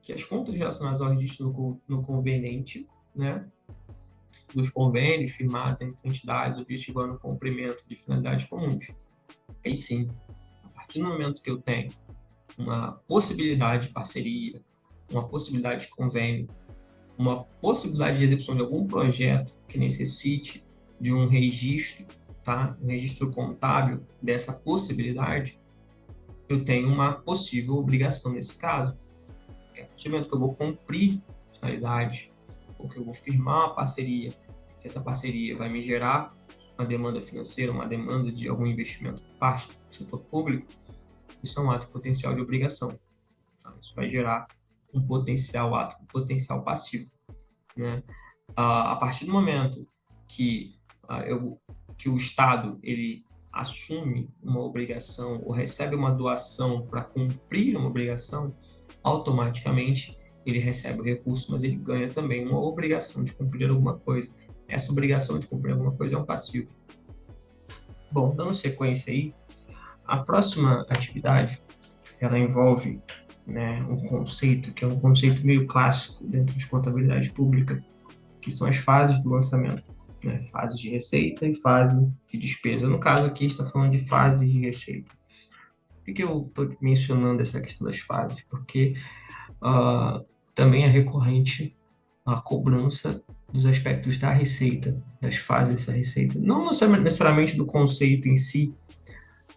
que é as contas relacionadas ao registro no conveniente, né? Dos convênios firmados entre entidades objetivando o cumprimento de finalidades comuns. Aí sim, a partir do momento que eu tenho uma possibilidade de parceria, uma possibilidade de convênio, uma possibilidade de execução de algum projeto que necessite de um registro, tá? Um registro contábil dessa possibilidade, eu tenho uma possível obrigação nesse caso. A partir do momento que eu vou cumprir finalidades, ou que eu vou firmar uma parceria, essa parceria vai me gerar uma demanda financeira, uma demanda de algum investimento por parte do setor público, isso é um ato potencial de obrigação. Tá? Isso vai gerar um potencial ato, um potencial passivo. Né? A partir do momento que, que o Estado ele assume uma obrigação ou recebe uma doação para cumprir uma obrigação, automaticamente ele recebe o recurso, mas ele ganha também uma obrigação de cumprir alguma coisa. Essa obrigação de cumprir alguma coisa é um passivo. Bom, dando sequência aí, a próxima atividade, ela envolve, né, um conceito que é um conceito meio clássico dentro de contabilidade pública, que são as fases do lançamento, né? Fase de receita e fase de despesa. No caso aqui, a gente está falando de fase de receita. Por que eu estou mencionando essa questão das fases? Porque também é recorrente a cobrança dos aspectos da receita, das fases dessa receita. Não necessariamente do conceito em si,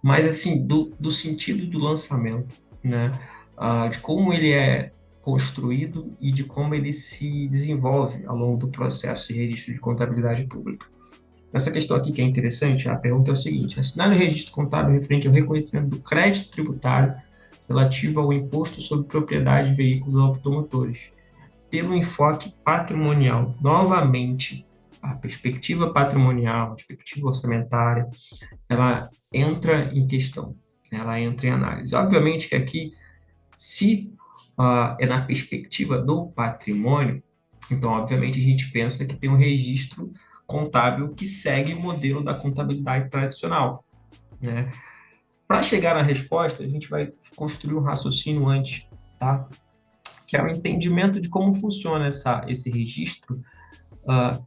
mas assim, do sentido do lançamento, né? De como ele é construído e de como ele se desenvolve ao longo do processo de registro de contabilidade pública. Essa questão aqui que é interessante, a pergunta é o seguinte: assinar o registro contábil referente ao reconhecimento do crédito tributário relativo ao imposto sobre propriedade de veículos automotores, pelo enfoque patrimonial. Novamente, a perspectiva patrimonial, a perspectiva orçamentária, ela entra em questão, ela entra em análise. Obviamente que aqui, se é na perspectiva do patrimônio, então, obviamente, a gente pensa que tem um registro contábil que segue o modelo da contabilidade tradicional, né? Para chegar na resposta, a gente vai construir um raciocínio antes, tá? Que é o entendimento de como funciona esse registro,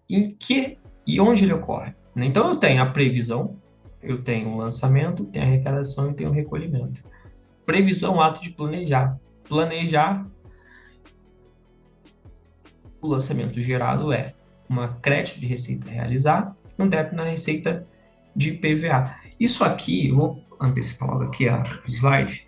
em que e onde ele ocorre. Né? Então, eu tenho a previsão, eu tenho o lançamento, tenho a arrecadação e tenho o recolhimento. Previsão, ato de planejar. Planejar, o lançamento gerado é uma crédito de receita a realizar, um débito na receita de PVA. Isso aqui, eu vou antecipar logo aqui os slides.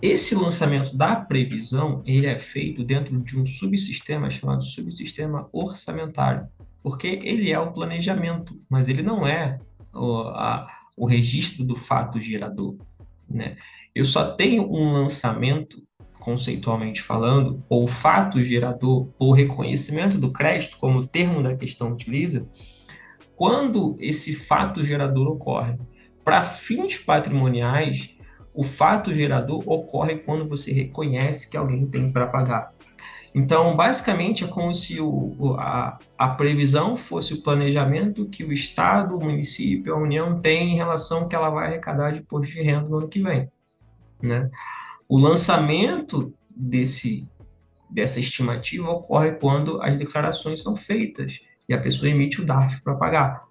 Esse lançamento da previsão, ele é feito dentro de um subsistema chamado subsistema orçamentário, porque ele é o planejamento, mas ele não é o registro do fato gerador, né? Eu só tenho um lançamento, conceitualmente falando, ou fato gerador, ou reconhecimento do crédito, como o termo da questão utiliza, quando esse fato gerador ocorre. Para fins patrimoniais, o fato gerador ocorre quando você reconhece que alguém tem para pagar. Então, basicamente, é como se a previsão fosse o planejamento que o Estado, o município, a União tem em relação ao que ela vai arrecadar de imposto de renda no ano que vem. Né? O lançamento dessa estimativa ocorre quando as declarações são feitas e a pessoa emite o DARF para pagar.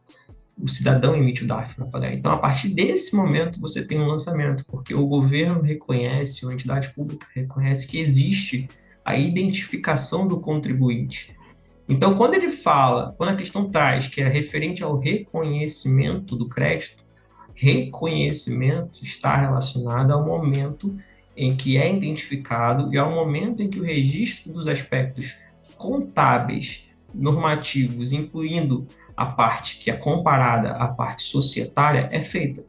O cidadão emite o DARF para pagar. Então, a partir desse momento, você tem um lançamento, porque o governo reconhece, ou a entidade pública reconhece que existe a identificação do contribuinte. Então, quando a questão traz que é referente ao reconhecimento do crédito, reconhecimento está relacionado ao momento em que é identificado e ao momento em que o registro dos aspectos contábeis, normativos, incluindo a parte que é comparada à parte societária, é feita.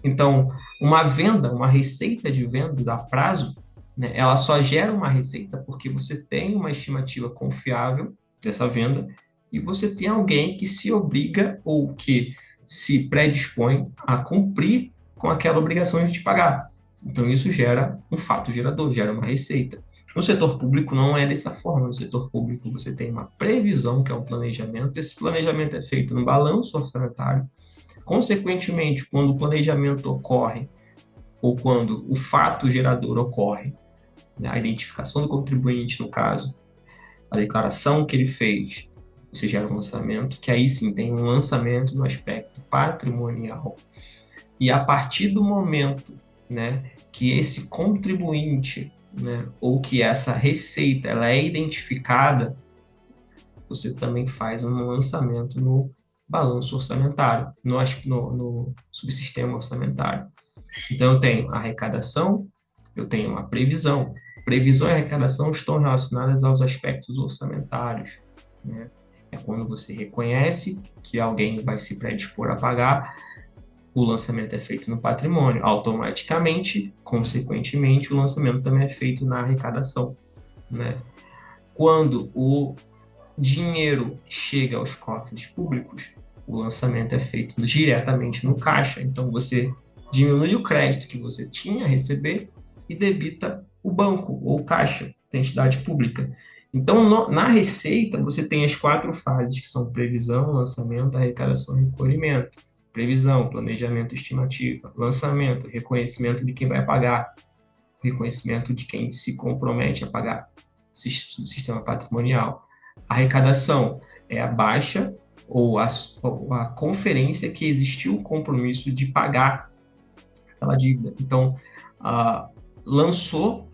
Então, uma venda, uma receita de vendas a prazo, né, ela só gera uma receita porque você tem uma estimativa confiável dessa venda e você tem alguém que se obriga ou que se predispõe a cumprir com aquela obrigação de te pagar. Então, isso gera um fato gerador, gera uma receita. No setor público não é dessa forma. No setor público você tem uma previsão, que é um planejamento. Esse planejamento é feito no balanço orçamentário. Consequentemente, quando o planejamento ocorre, ou quando o fato gerador ocorre, né, a identificação do contribuinte, no caso, a declaração que ele fez, você gera um lançamento, que aí sim tem um lançamento no aspecto patrimonial. E a partir do momento, né, que esse contribuinte, né, ou que essa receita ela é identificada, você também faz um lançamento no balanço orçamentário, no subsistema orçamentário. Então, eu tenho a arrecadação, eu tenho a previsão. Previsão e arrecadação estão relacionadas aos aspectos orçamentários, né? É quando você reconhece que alguém vai se predispor a pagar, o lançamento é feito no patrimônio. Automaticamente, consequentemente, o lançamento também é feito na arrecadação, né? Quando o dinheiro chega aos cofres públicos, o lançamento é feito diretamente no caixa. Então, você diminui o crédito que você tinha a receber e debita o banco ou caixa da entidade pública. Então, na receita, você tem as 4 fases, que são previsão, lançamento, arrecadação e recolhimento. Previsão, planejamento, estimativa. Lançamento, reconhecimento de quem vai pagar. Reconhecimento de quem se compromete a pagar. Sistema patrimonial. Arrecadação é a baixa ou a conferência que existiu o compromisso de pagar aquela dívida. Então, lançou,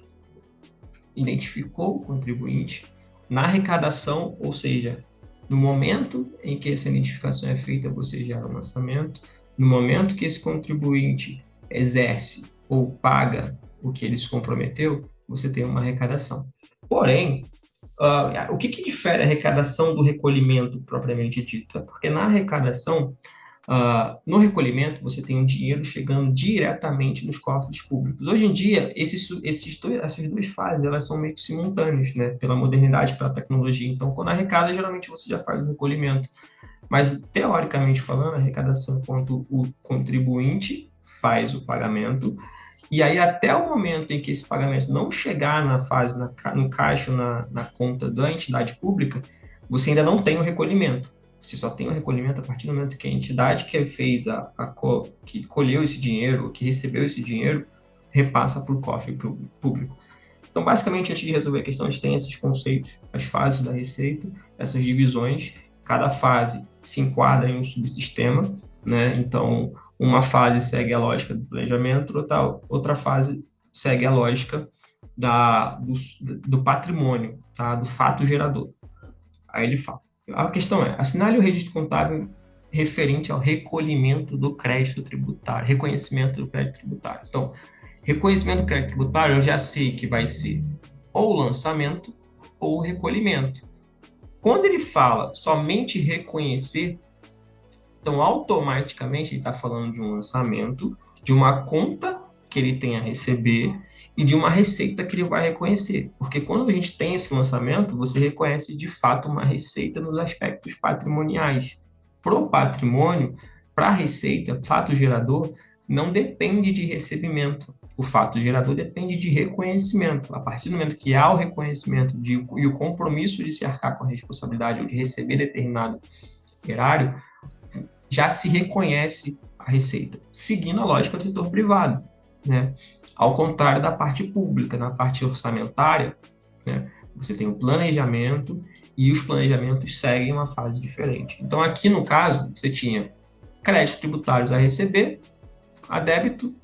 identificou o contribuinte. Na arrecadação, ou seja, no momento em que essa identificação é feita, você gera um lançamento. No momento que esse contribuinte exerce ou paga o que ele se comprometeu, você tem uma arrecadação. Porém, o que difere a arrecadação do recolhimento propriamente dito? É porque na arrecadação, no recolhimento, você tem um dinheiro chegando diretamente nos cofres públicos. Hoje em dia, essas duas fases elas são meio que simultâneas, né? Pela modernidade, pela tecnologia. Então, quando arrecada, geralmente você já faz o recolhimento. Mas, teoricamente falando, a arrecadação é quando o contribuinte faz o pagamento, e aí até o momento em que esse pagamento não chegar na fase, no caixa, na conta da entidade pública, você ainda não tem o recolhimento. Você só tem o recolhimento a partir do momento que a entidade que fez que colheu esse dinheiro, que recebeu esse dinheiro, repassa para o cofre público. Então, basicamente, antes de resolver a questão, a gente tem esses conceitos, as fases da receita, essas divisões. Cada fase se enquadra em um subsistema, né? Então, uma fase segue a lógica do planejamento, outra fase segue a lógica do patrimônio, tá? Do fato gerador. Aí ele fala. A questão é, assinale o registro contábil referente ao recolhimento do crédito tributário, reconhecimento do crédito tributário. Então, reconhecimento do crédito tributário, eu já sei que vai ser ou lançamento ou recolhimento. Quando ele fala somente reconhecer, então automaticamente ele está falando de um lançamento, de uma conta que ele tem a receber e de uma receita que ele vai reconhecer. Porque quando a gente tem esse lançamento, você reconhece de fato uma receita nos aspectos patrimoniais. Para o patrimônio, para a receita, fato gerador, não depende de recebimento. O fato gerador depende de reconhecimento. A partir do momento que há o reconhecimento e o compromisso de se arcar com a responsabilidade ou de receber determinado erário, já se reconhece a receita, seguindo a lógica do setor privado, né? Ao contrário da parte pública, na parte orçamentária, né, você tem o planejamento e os planejamentos seguem uma fase diferente. Então, aqui no caso, você tinha créditos tributários a receber, a débito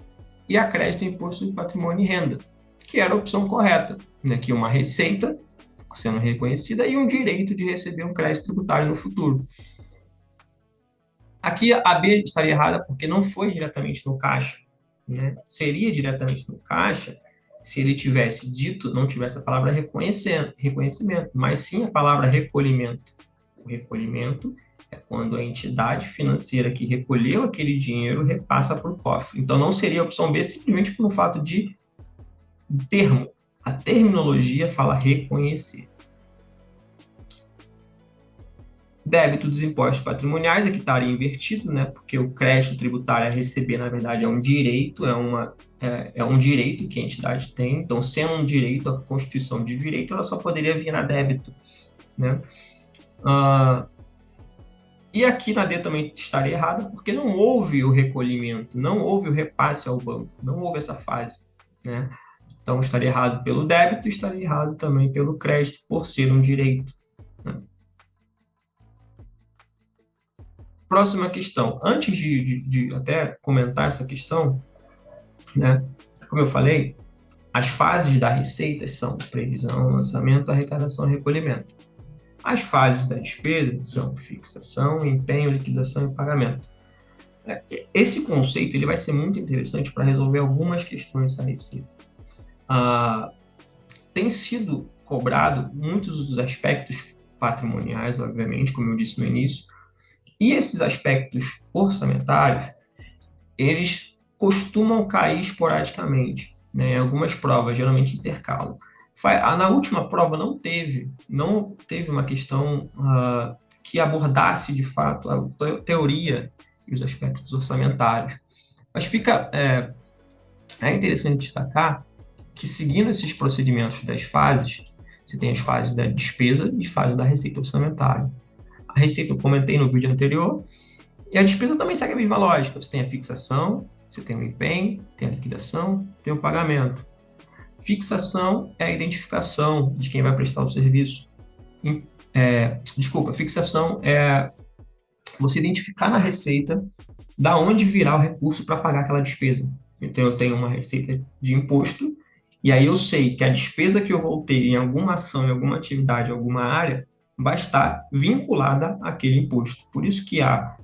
e a crédito em imposto de patrimônio e renda, que era a opção correta, né? Que uma receita sendo reconhecida e um direito de receber um crédito tributário no futuro. Aqui a B estaria errada porque não foi diretamente no caixa, né? Seria diretamente no caixa se ele tivesse dito, não tivesse a palavra reconhecimento, mas sim a palavra recolhimento. O recolhimento é quando a entidade financeira que recolheu aquele dinheiro repassa para o cofre. Então não seria a opção B simplesmente pelo fato de termo. A terminologia fala reconhecer. Débito dos impostos patrimoniais, aqui estaria invertido, né? Porque o crédito tributário a receber, na verdade, é um direito, é um direito que a entidade tem. Então, sendo um direito, a Constituição de direito, ela só poderia vir a débito, né? Ah, e aqui na D também estaria errada, porque não houve o recolhimento, não houve o repasse ao banco, não houve essa fase, né? Então, estaria errado pelo débito e estaria errado também pelo crédito, por ser um direito, né? Próxima questão. Antes de até comentar essa questão, né? Como eu falei, as fases da receita são previsão, lançamento, arrecadação e recolhimento. As fases da despesa são fixação, empenho, liquidação e pagamento. Esse conceito ele vai ser muito interessante para resolver algumas questões da receita. Tem sido cobrado muitos dos aspectos patrimoniais, obviamente, como eu disse no início, e esses aspectos orçamentários, eles costumam cair esporadicamente, né? Algumas provas geralmente intercalam. Na última prova não teve uma questão que abordasse de fato a teoria e os aspectos orçamentários. Mas é interessante destacar que, seguindo esses procedimentos das fases, você tem as fases da despesa e fases da receita orçamentária. A receita eu comentei no vídeo anterior, e a despesa também segue a mesma lógica. Você tem a fixação, você tem o empenho, tem a liquidação, tem o pagamento. Fixação é a identificação de quem vai prestar o serviço. Fixação é você identificar na receita da onde virá o recurso para pagar aquela despesa. Então, eu tenho uma receita de imposto, e aí eu sei que a despesa que eu vou ter em alguma ação, em alguma atividade, em alguma área, vai estar vinculada àquele imposto. Por isso que a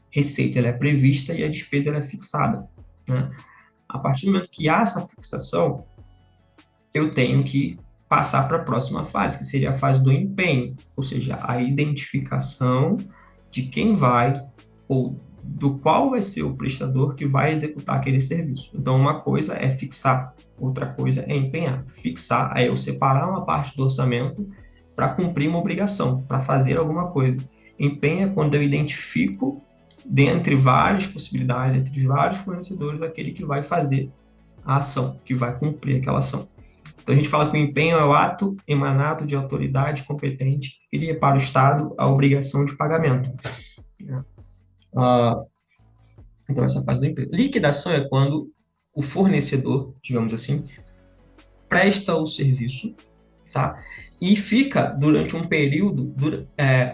receita ela é prevista e a despesa ela é fixada, né? A partir do momento que há essa fixação, eu tenho que passar para a próxima fase, que seria a fase do empenho, ou seja, a identificação de quem vai ou do qual vai ser o prestador que vai executar aquele serviço. Então, uma coisa é fixar, outra coisa é empenhar. Fixar é eu separar uma parte do orçamento para cumprir uma obrigação, para fazer alguma coisa. Empenho é quando eu identifico, dentre várias possibilidades, entre vários fornecedores, aquele que vai fazer a ação, que vai cumprir aquela ação. Então, a gente fala que o empenho é o ato emanado de autoridade competente que cria para o Estado a obrigação de pagamento, né? Então, essa fase do empenho. Liquidação é quando o fornecedor, digamos assim, presta o serviço, tá? E fica durante um período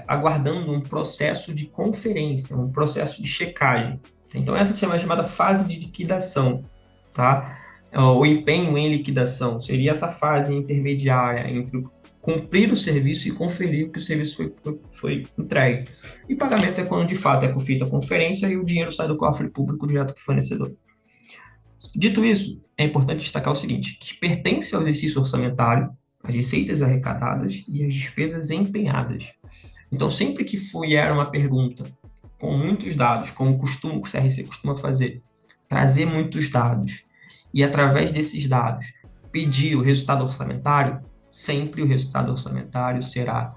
aguardando um processo de conferência, um processo de checagem. Então, essa é a chamada fase de liquidação, tá? O empenho em liquidação seria essa fase intermediária entre cumprir o serviço e conferir que o serviço foi entregue. E pagamento é quando, de fato, é feita a conferência e o dinheiro sai do cofre público direto para o fornecedor. Dito isso, é importante destacar o seguinte, que pertence ao exercício orçamentário as receitas arrecadadas e as despesas empenhadas. Então, sempre que vier uma pergunta com muitos dados, como o CRC costuma fazer, trazer muitos dados e, através desses dados, pedir o resultado orçamentário, sempre o resultado orçamentário será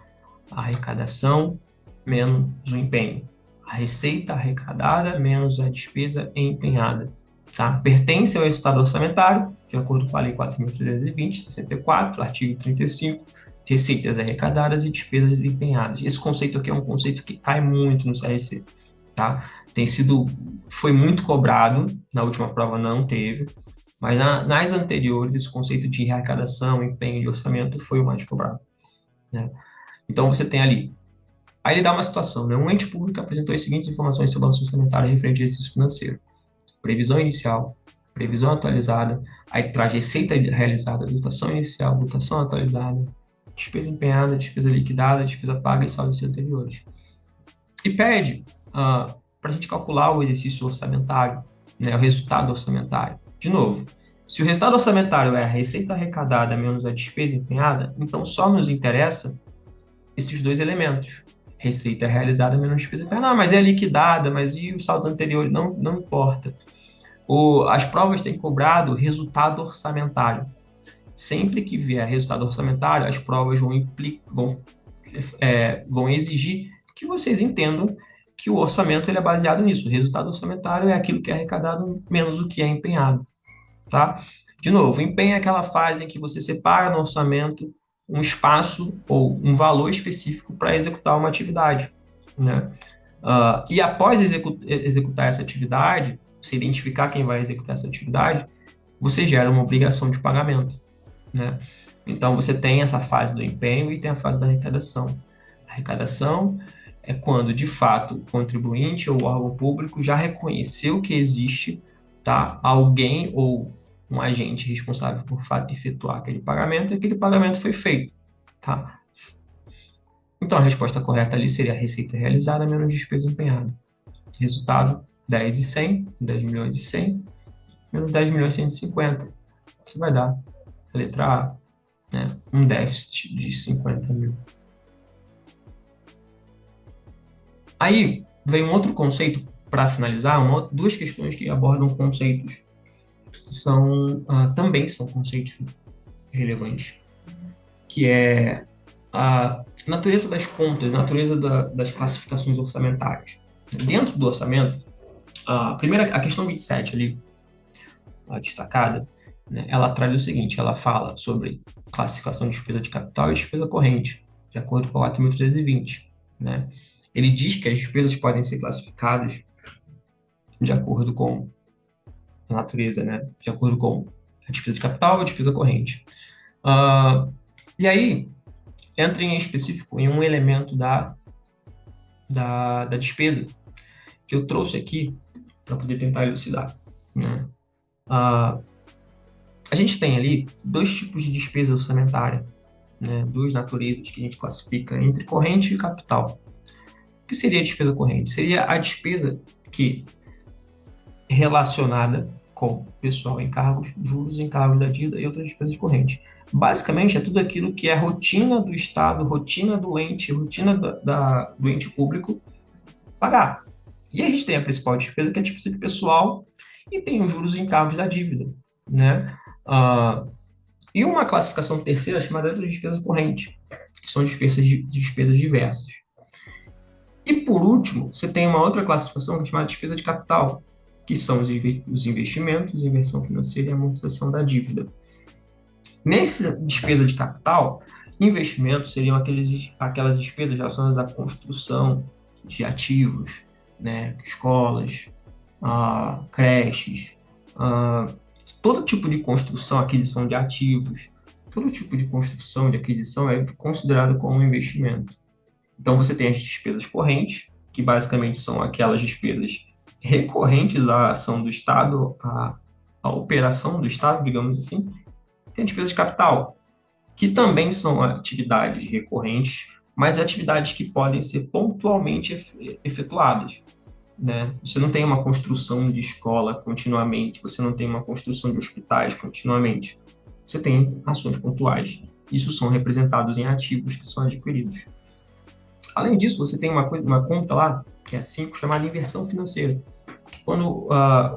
a arrecadação menos o empenho. A receita arrecadada menos a despesa empenhada. Tá? Pertence ao resultado orçamentário, de acordo com a Lei 4.320, 64, artigo 35, receitas arrecadadas e despesas empenhadas. Esse conceito aqui é um conceito que cai muito no CRC, tá? Foi muito cobrado, na última prova não teve, mas nas anteriores, esse conceito de arrecadação, empenho e orçamento foi o mais cobrado, né? Então, você tem ali. Aí ele dá uma situação, né? Um ente público apresentou as seguintes informações sobre o balanço orçamentário referente ao exercício financeiro: previsão inicial, previsão atualizada, aí traz receita realizada, dotação inicial, dotação atualizada, despesa empenhada, despesa liquidada, despesa paga e saldos anteriores. E pede para a gente calcular o exercício orçamentário, né, o resultado orçamentário. De novo, se o resultado orçamentário é a receita arrecadada menos a despesa empenhada, então só nos interessa esses dois elementos. Receita realizada menos despesa empenhada. Mas é liquidada, mas e os saldos anteriores? Não, não importa. As provas têm cobrado resultado orçamentário. Sempre que vier resultado orçamentário, as provas vão exigir que vocês entendam que o orçamento ele é baseado nisso. O resultado orçamentário é aquilo que é arrecadado menos o que é empenhado, tá? De novo, empenho é aquela fase em que você separa no orçamento um espaço ou um valor específico para executar uma atividade, né? E após executar essa atividade, você identificar quem vai executar essa atividade, você gera uma obrigação de pagamento, né? Então, você tem essa fase do empenho e tem a fase da arrecadação. A arrecadação é quando, de fato, o contribuinte ou o órgão público já reconheceu que existe, tá, alguém ou um agente responsável por efetuar aquele pagamento e aquele pagamento foi feito, tá? Então, a resposta correta ali seria a receita realizada menos despesa empenhada. Resultado, 10 e 100, 10 milhões e 100, menos 10 milhões e 150, que vai dar a letra A, né? Um déficit de 50 mil. Aí vem um outro conceito para finalizar, duas questões que abordam conceitos que também são conceitos relevantes, que é a natureza das contas, a natureza das classificações orçamentárias. Dentro do orçamento, a questão 27 ali, destacada, né, ela traz o seguinte, ela fala sobre classificação de despesa de capital e despesa corrente, de acordo com o ato 1320, né? Ele diz que as despesas podem ser classificadas de acordo com a natureza, né? De acordo com a despesa de capital e a despesa corrente. E aí, entra em específico em um elemento da despesa que eu trouxe aqui para poder tentar elucidar, né? A gente tem ali dois tipos de despesa orçamentária, né? Duas naturezas que a gente classifica entre corrente e capital. O que seria a despesa corrente? Seria a despesa que é relacionada com pessoal em cargos, juros, encargos da dívida e outras despesas correntes. Basicamente, é tudo aquilo que é rotina do Estado, rotina do ente, rotina do ente público pagar. E a gente tem a principal despesa, que é a despesa de pessoal, e tem os juros e encargos da dívida, né? E uma classificação terceira chamada de despesa corrente, que são despesas diversas. E, por último, você tem uma outra classificação chamada de despesa de capital, que são os investimentos, inversão financeira e amortização da dívida. Nessa despesa de capital, investimentos seriam aquelas despesas relacionadas à construção de ativos, né, escolas, creches, todo tipo de construção, aquisição de ativos, todo tipo de construção, de aquisição é considerado como um investimento. Então, você tem as despesas correntes, que basicamente são aquelas despesas recorrentes à ação do Estado, à operação do Estado, digamos assim. Tem a despesa de capital, que também são atividades recorrentes, mas atividades que podem ser pontualmente efetuadas, né? Você não tem uma construção de escola continuamente, você não tem uma construção de hospitais continuamente. Você tem ações pontuais. Isso são representados em ativos que são adquiridos. Além disso, você tem uma conta lá, que é 5, chamada inversão financeira. Quando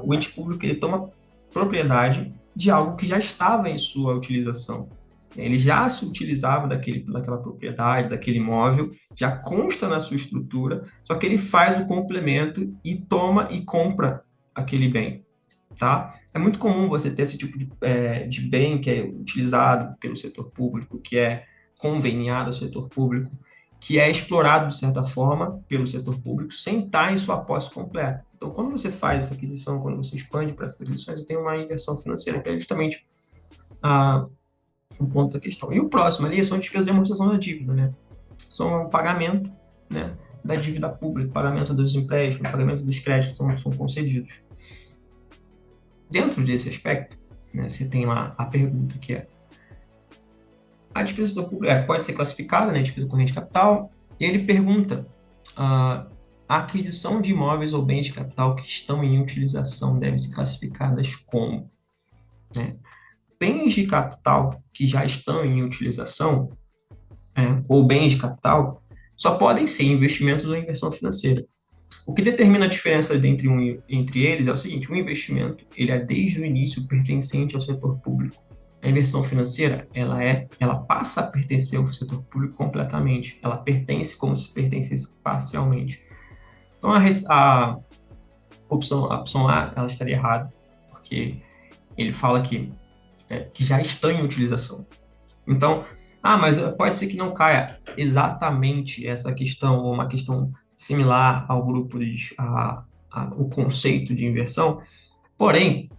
o ente público ele toma propriedade de algo que já estava em sua utilização. Ele já se utilizava daquela propriedade, daquele imóvel, já consta na sua estrutura, só que ele faz o complemento e toma e compra aquele bem. Tá? É muito comum você ter esse tipo de bem que é utilizado pelo setor público, que é conveniado ao setor público, que é explorado, de certa forma, pelo setor público, sem estar em sua posse completa. Então, quando você faz essa aquisição, quando você expande para essas aquisições, você tem uma inversão financeira, que é justamente o ponto da questão. E o próximo ali são despesas de amortização da dívida, né? São o pagamento, né, da dívida pública, pagamento dos empréstimos, pagamento dos créditos são concedidos. Dentro desse aspecto, né, você tem lá a pergunta que é: a despesa pública pode ser classificada, né, despesa corrente de capital, e ele pergunta: a aquisição de imóveis ou bens de capital que estão em utilização devem ser classificadas como? Né? Bens de capital que já estão em utilização, ou bens de capital, só podem ser investimentos ou inversão financeira. O que determina a diferença entre eles é o seguinte: o investimento ele é desde o início pertencente ao setor público. A inversão financeira, ela passa a pertencer ao setor público completamente. Ela pertence como se pertencesse parcialmente. Então, a opção A, ela estaria errada, porque ele fala que já está em utilização. Então, mas pode ser que não caia exatamente essa questão, ou uma questão similar ao grupo o conceito de inversão. Porém,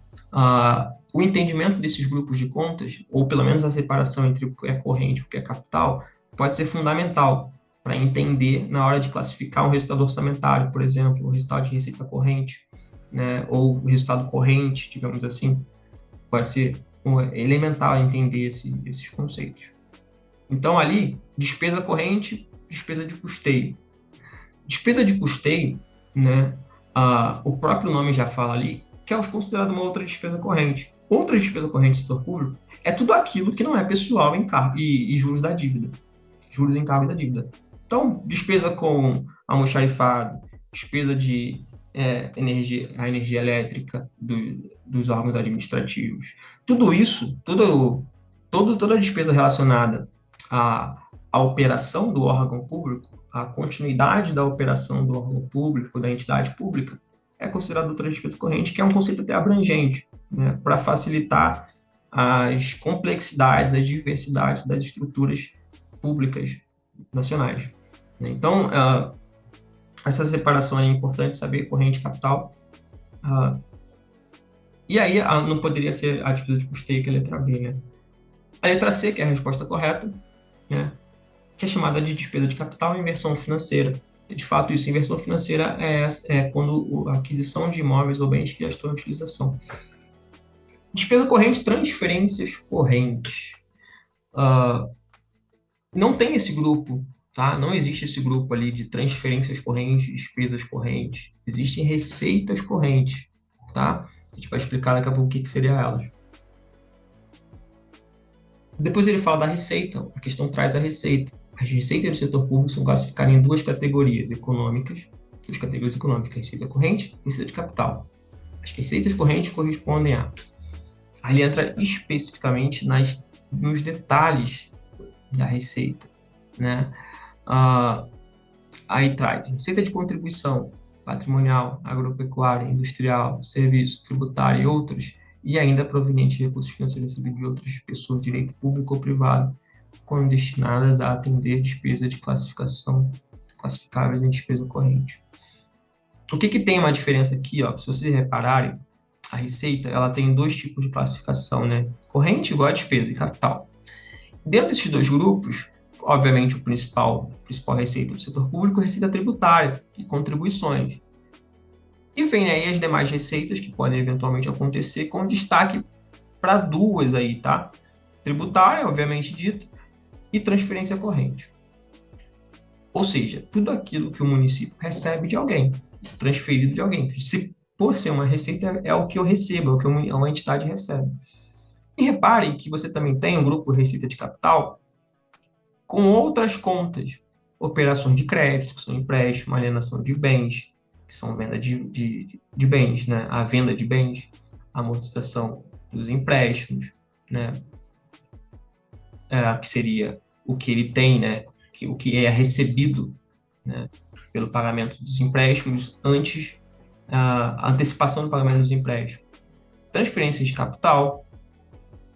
o entendimento desses grupos de contas, ou pelo menos a separação entre o que é corrente e o que é capital, pode ser fundamental para entender na hora de classificar um resultado orçamentário, por exemplo, o resultado de receita corrente, né, ou o resultado corrente, digamos assim. Pode ser elementar entender esses conceitos. Então, ali, despesa corrente, despesa de custeio. Despesa de custeio, né, o próprio nome já fala ali, que é considerado uma outra despesa corrente. Outra despesa corrente do setor público é tudo aquilo que não é pessoal e juros da dívida, juros em cargo da dívida. Então, despesa com almoxarifado, despesa de a energia elétrica dos órgãos administrativos, tudo isso, toda a despesa relacionada à operação do órgão público, a continuidade da operação do órgão público, da entidade pública, é considerado outra despesa corrente, que é um conceito até abrangente, né, para facilitar as complexidades, as diversidades das estruturas públicas nacionais. Então, essa separação é importante saber, corrente e capital. E aí, não poderia ser a despesa de custeio, que é a letra B, né? A letra C, que é a resposta correta, né, que é chamada de despesa de capital e inversão financeira. De fato, isso, inversão financeira é quando a aquisição de imóveis ou bens que já estão em utilização. Despesa corrente, transferências correntes. Não tem esse grupo, tá? Não existe esse grupo ali de transferências correntes, despesas correntes. Existem receitas correntes, tá? A gente vai explicar daqui a pouco o que seriam elas. Depois ele fala da receita, a questão traz a receita. As receitas do setor público são classificadas em duas categorias econômicas, receita corrente e receita de capital. As receitas correntes correspondem Aí ele entra especificamente nos detalhes da receita, né? Aí traz receita de contribuição patrimonial, agropecuária, industrial, serviço, tributário e outros, e ainda proveniente de recursos financeiros recebidos de outras pessoas de direito público ou privado, quando destinadas a atender despesa de classificáveis em despesa corrente. O que tem uma diferença aqui, ó? Se vocês repararem, a receita ela tem dois tipos de classificação, né? Corrente igual a despesa e capital. Dentro desses dois grupos, obviamente, a principal receita do setor público é a receita tributária e contribuições. E vem aí as demais receitas que podem eventualmente acontecer, com destaque para duas aí, tá? Tributária, obviamente dito, e transferência corrente. Ou seja, tudo aquilo que o município recebe de alguém, transferido de alguém. Se por ser uma receita, é o que eu recebo, é o que uma entidade recebe. E reparem que você também tem um grupo receita de capital com outras contas, operações de crédito, que são empréstimo, alienação de bens, que são venda de bens, né? A venda de bens, a amortização dos empréstimos, né? Que seria o que ele tem, né? O que é recebido, né, pelo pagamento dos empréstimos antes a antecipação do pagamento dos empréstimos. Transferência de capital,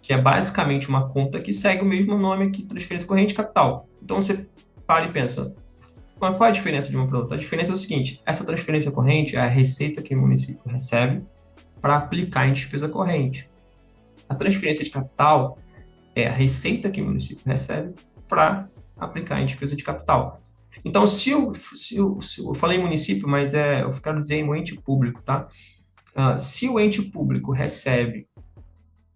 que é basicamente uma conta que segue o mesmo nome aqui, transferência corrente de capital. Então você para e pensa, qual é a diferença de uma para outra? A diferença é o seguinte, essa transferência corrente é a receita que o município recebe para aplicar em despesa corrente. A transferência de capital é a receita que o município recebe para aplicar em despesa de capital. Então, se eu falei município, mas eu quero dizer um ente público, tá? Se o ente público recebe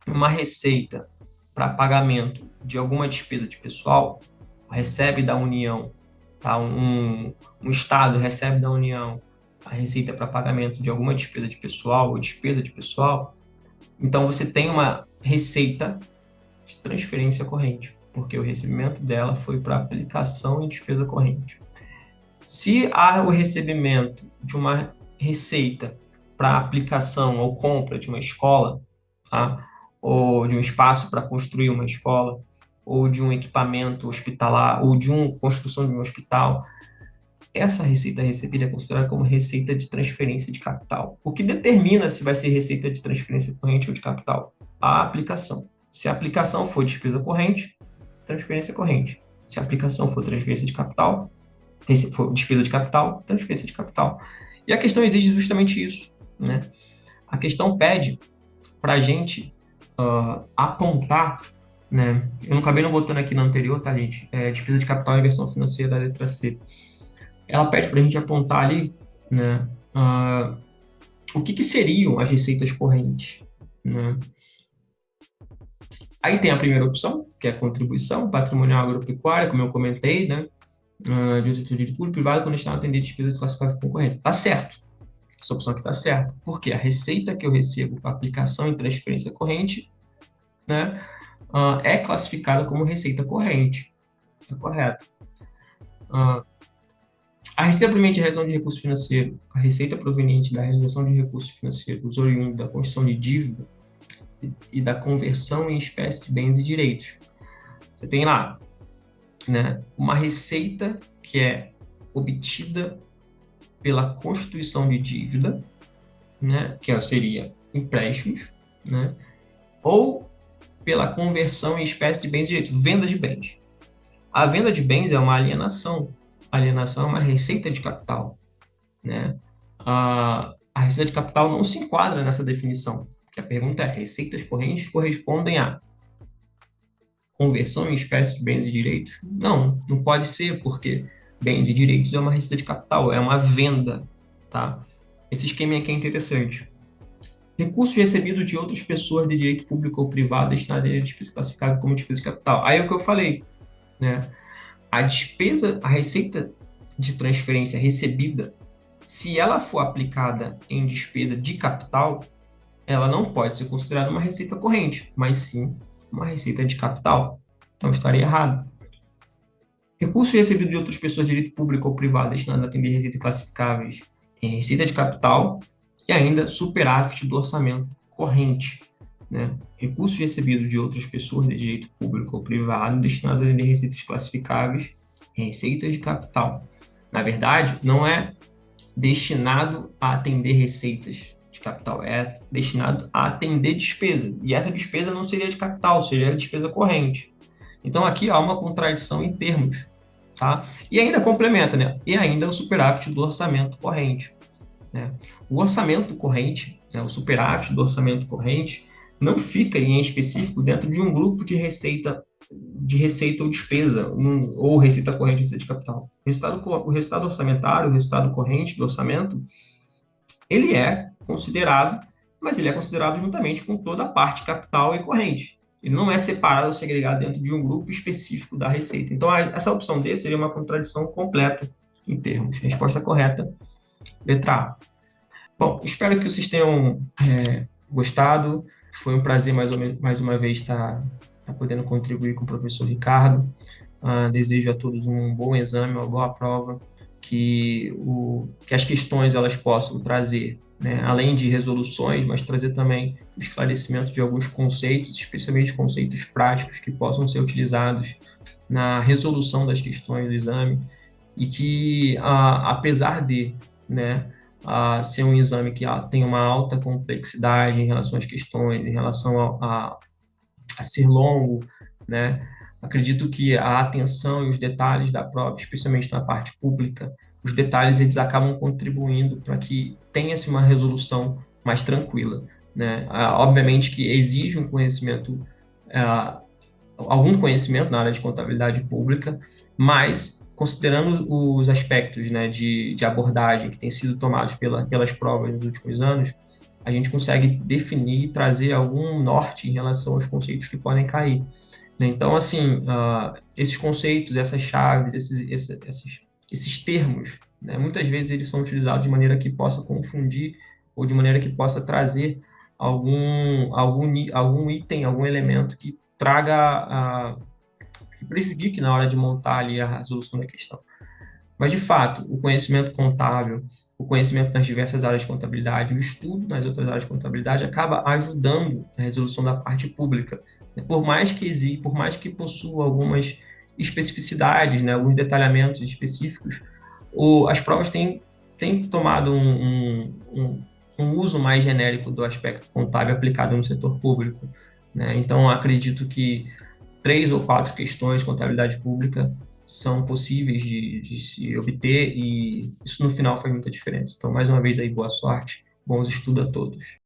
uma receita para pagamento de alguma despesa de pessoal, recebe da União, tá? Um Estado recebe da União a receita para pagamento de alguma despesa de pessoal ou despesa de pessoal, então você tem uma receita de transferência corrente, porque o recebimento dela foi para aplicação em despesa corrente. Se há o recebimento de uma receita para aplicação ou compra de uma escola, tá? ou de um espaço para construir uma escola, ou de um equipamento hospitalar, ou de uma construção de um hospital, essa receita recebida é considerada como receita de transferência de capital. O que determina se vai ser receita de transferência corrente ou de capital? A aplicação. Se a aplicação for despesa corrente, transferência corrente. Se a aplicação for transferência de capital, se for despesa de capital, transferência de capital. E a questão exige justamente isso, né? A questão pede para a gente apontar, né? Eu não acabei não botando aqui na anterior, tá, gente? Despesa de capital e inversão financeira da letra C. Ela pede para a gente apontar ali, né? O que seriam as receitas correntes, né? Aí tem a primeira opção, que é a contribuição patrimonial agropecuária, como eu comentei, né? De uso de público privado quando está a atender despesas classificadas concorrente. Tá certo. Essa opção aqui tá certa. Porque a receita que eu recebo com a aplicação em transferência corrente, né, é classificada como receita corrente. Tá correto. A receita proveniente de realização de recurso financeiro, a receita proveniente da realização de recursos financeiros oriundo da construção de dívida e da conversão em espécie de bens e direitos. Você tem lá, né, uma receita que é obtida pela constituição de dívida, né, que seria empréstimos, né, ou pela conversão em espécie de bens e direitos, venda de bens. A venda de bens é uma alienação. A alienação é uma receita de capital, né? A receita de capital não se enquadra nessa definição, porque a pergunta é: receitas correntes correspondem a conversão em espécie de bens e direitos? Não, não pode ser, porque bens e direitos é uma receita de capital, é uma venda, tá? Esse esquema aqui é interessante. Recursos recebidos de outras pessoas de direito público ou privado destinados a despesa classificada como despesa de capital. Aí é o que eu falei, né? A receita de transferência recebida, se ela for aplicada em despesa de capital, ela não pode ser considerada uma receita corrente, mas sim uma receita de capital. Então estaria errado. Recurso recebido de outras pessoas de direito público ou privado destinado a atender receitas classificáveis em receita de capital e ainda superávit do orçamento corrente, né? Recursos recebidos de outras pessoas de direito público ou privado destinados a atender receitas classificáveis em receitas de capital. Na verdade, não é destinado a atender receitas de capital, é destinado a atender despesa. E essa despesa não seria de capital, seria despesa corrente. Então aqui há uma contradição em termos, tá? E ainda complementa, né? E ainda o superávit do orçamento corrente, né? O orçamento corrente, né, o superávit do orçamento corrente, não fica em específico dentro de um grupo de receita ou despesa, ou receita corrente e receita de capital. O resultado orçamentário, o resultado corrente do orçamento, ele é considerado, mas ele é considerado juntamente com toda a parte capital e corrente. Ele não é separado ou segregado dentro de um grupo específico da receita. Então, essa opção D seria uma contradição completa em termos. Resposta correta, letra A. Bom, espero que vocês tenham gostado. Foi um prazer mais uma vez estar podendo contribuir com o professor Ricardo. Desejo a todos um bom exame, uma boa prova, que as questões elas possam trazer, né, além de resoluções, mas trazer também o esclarecimento de alguns conceitos, especialmente conceitos práticos que possam ser utilizados na resolução das questões do exame, e que, apesar de, né, ser um exame que tem uma alta complexidade em relação às questões, em relação a ser longo, né? Acredito que a atenção e os detalhes da prova, especialmente na parte pública, os detalhes eles acabam contribuindo para que tenha-se uma resolução mais tranquila, né? Obviamente que exige um conhecimento, algum conhecimento na área de contabilidade pública, mas considerando os aspectos, né, de abordagem que têm sido tomados pelas provas nos últimos anos, a gente consegue definir e trazer algum norte em relação aos conceitos que podem cair, né? Então, assim, esses conceitos, essas chaves, esses termos, né, muitas vezes eles são utilizados de maneira que possa confundir ou de maneira que possa trazer algum item, algum elemento que traga, que prejudique na hora de montar ali a resolução da questão. Mas, de fato, o conhecimento contábil, o conhecimento nas diversas áreas de contabilidade, o estudo nas outras áreas de contabilidade acaba ajudando na resolução da parte pública. Por mais que possua algumas especificidades, né, alguns detalhamentos específicos, as provas têm tomado um uso mais genérico do aspecto contábil aplicado no setor público, né? Então, acredito que 3 ou 4 questões de contabilidade pública são possíveis de se obter e isso no final faz muita diferença. Então, mais uma vez aí, boa sorte, bons estudos a todos.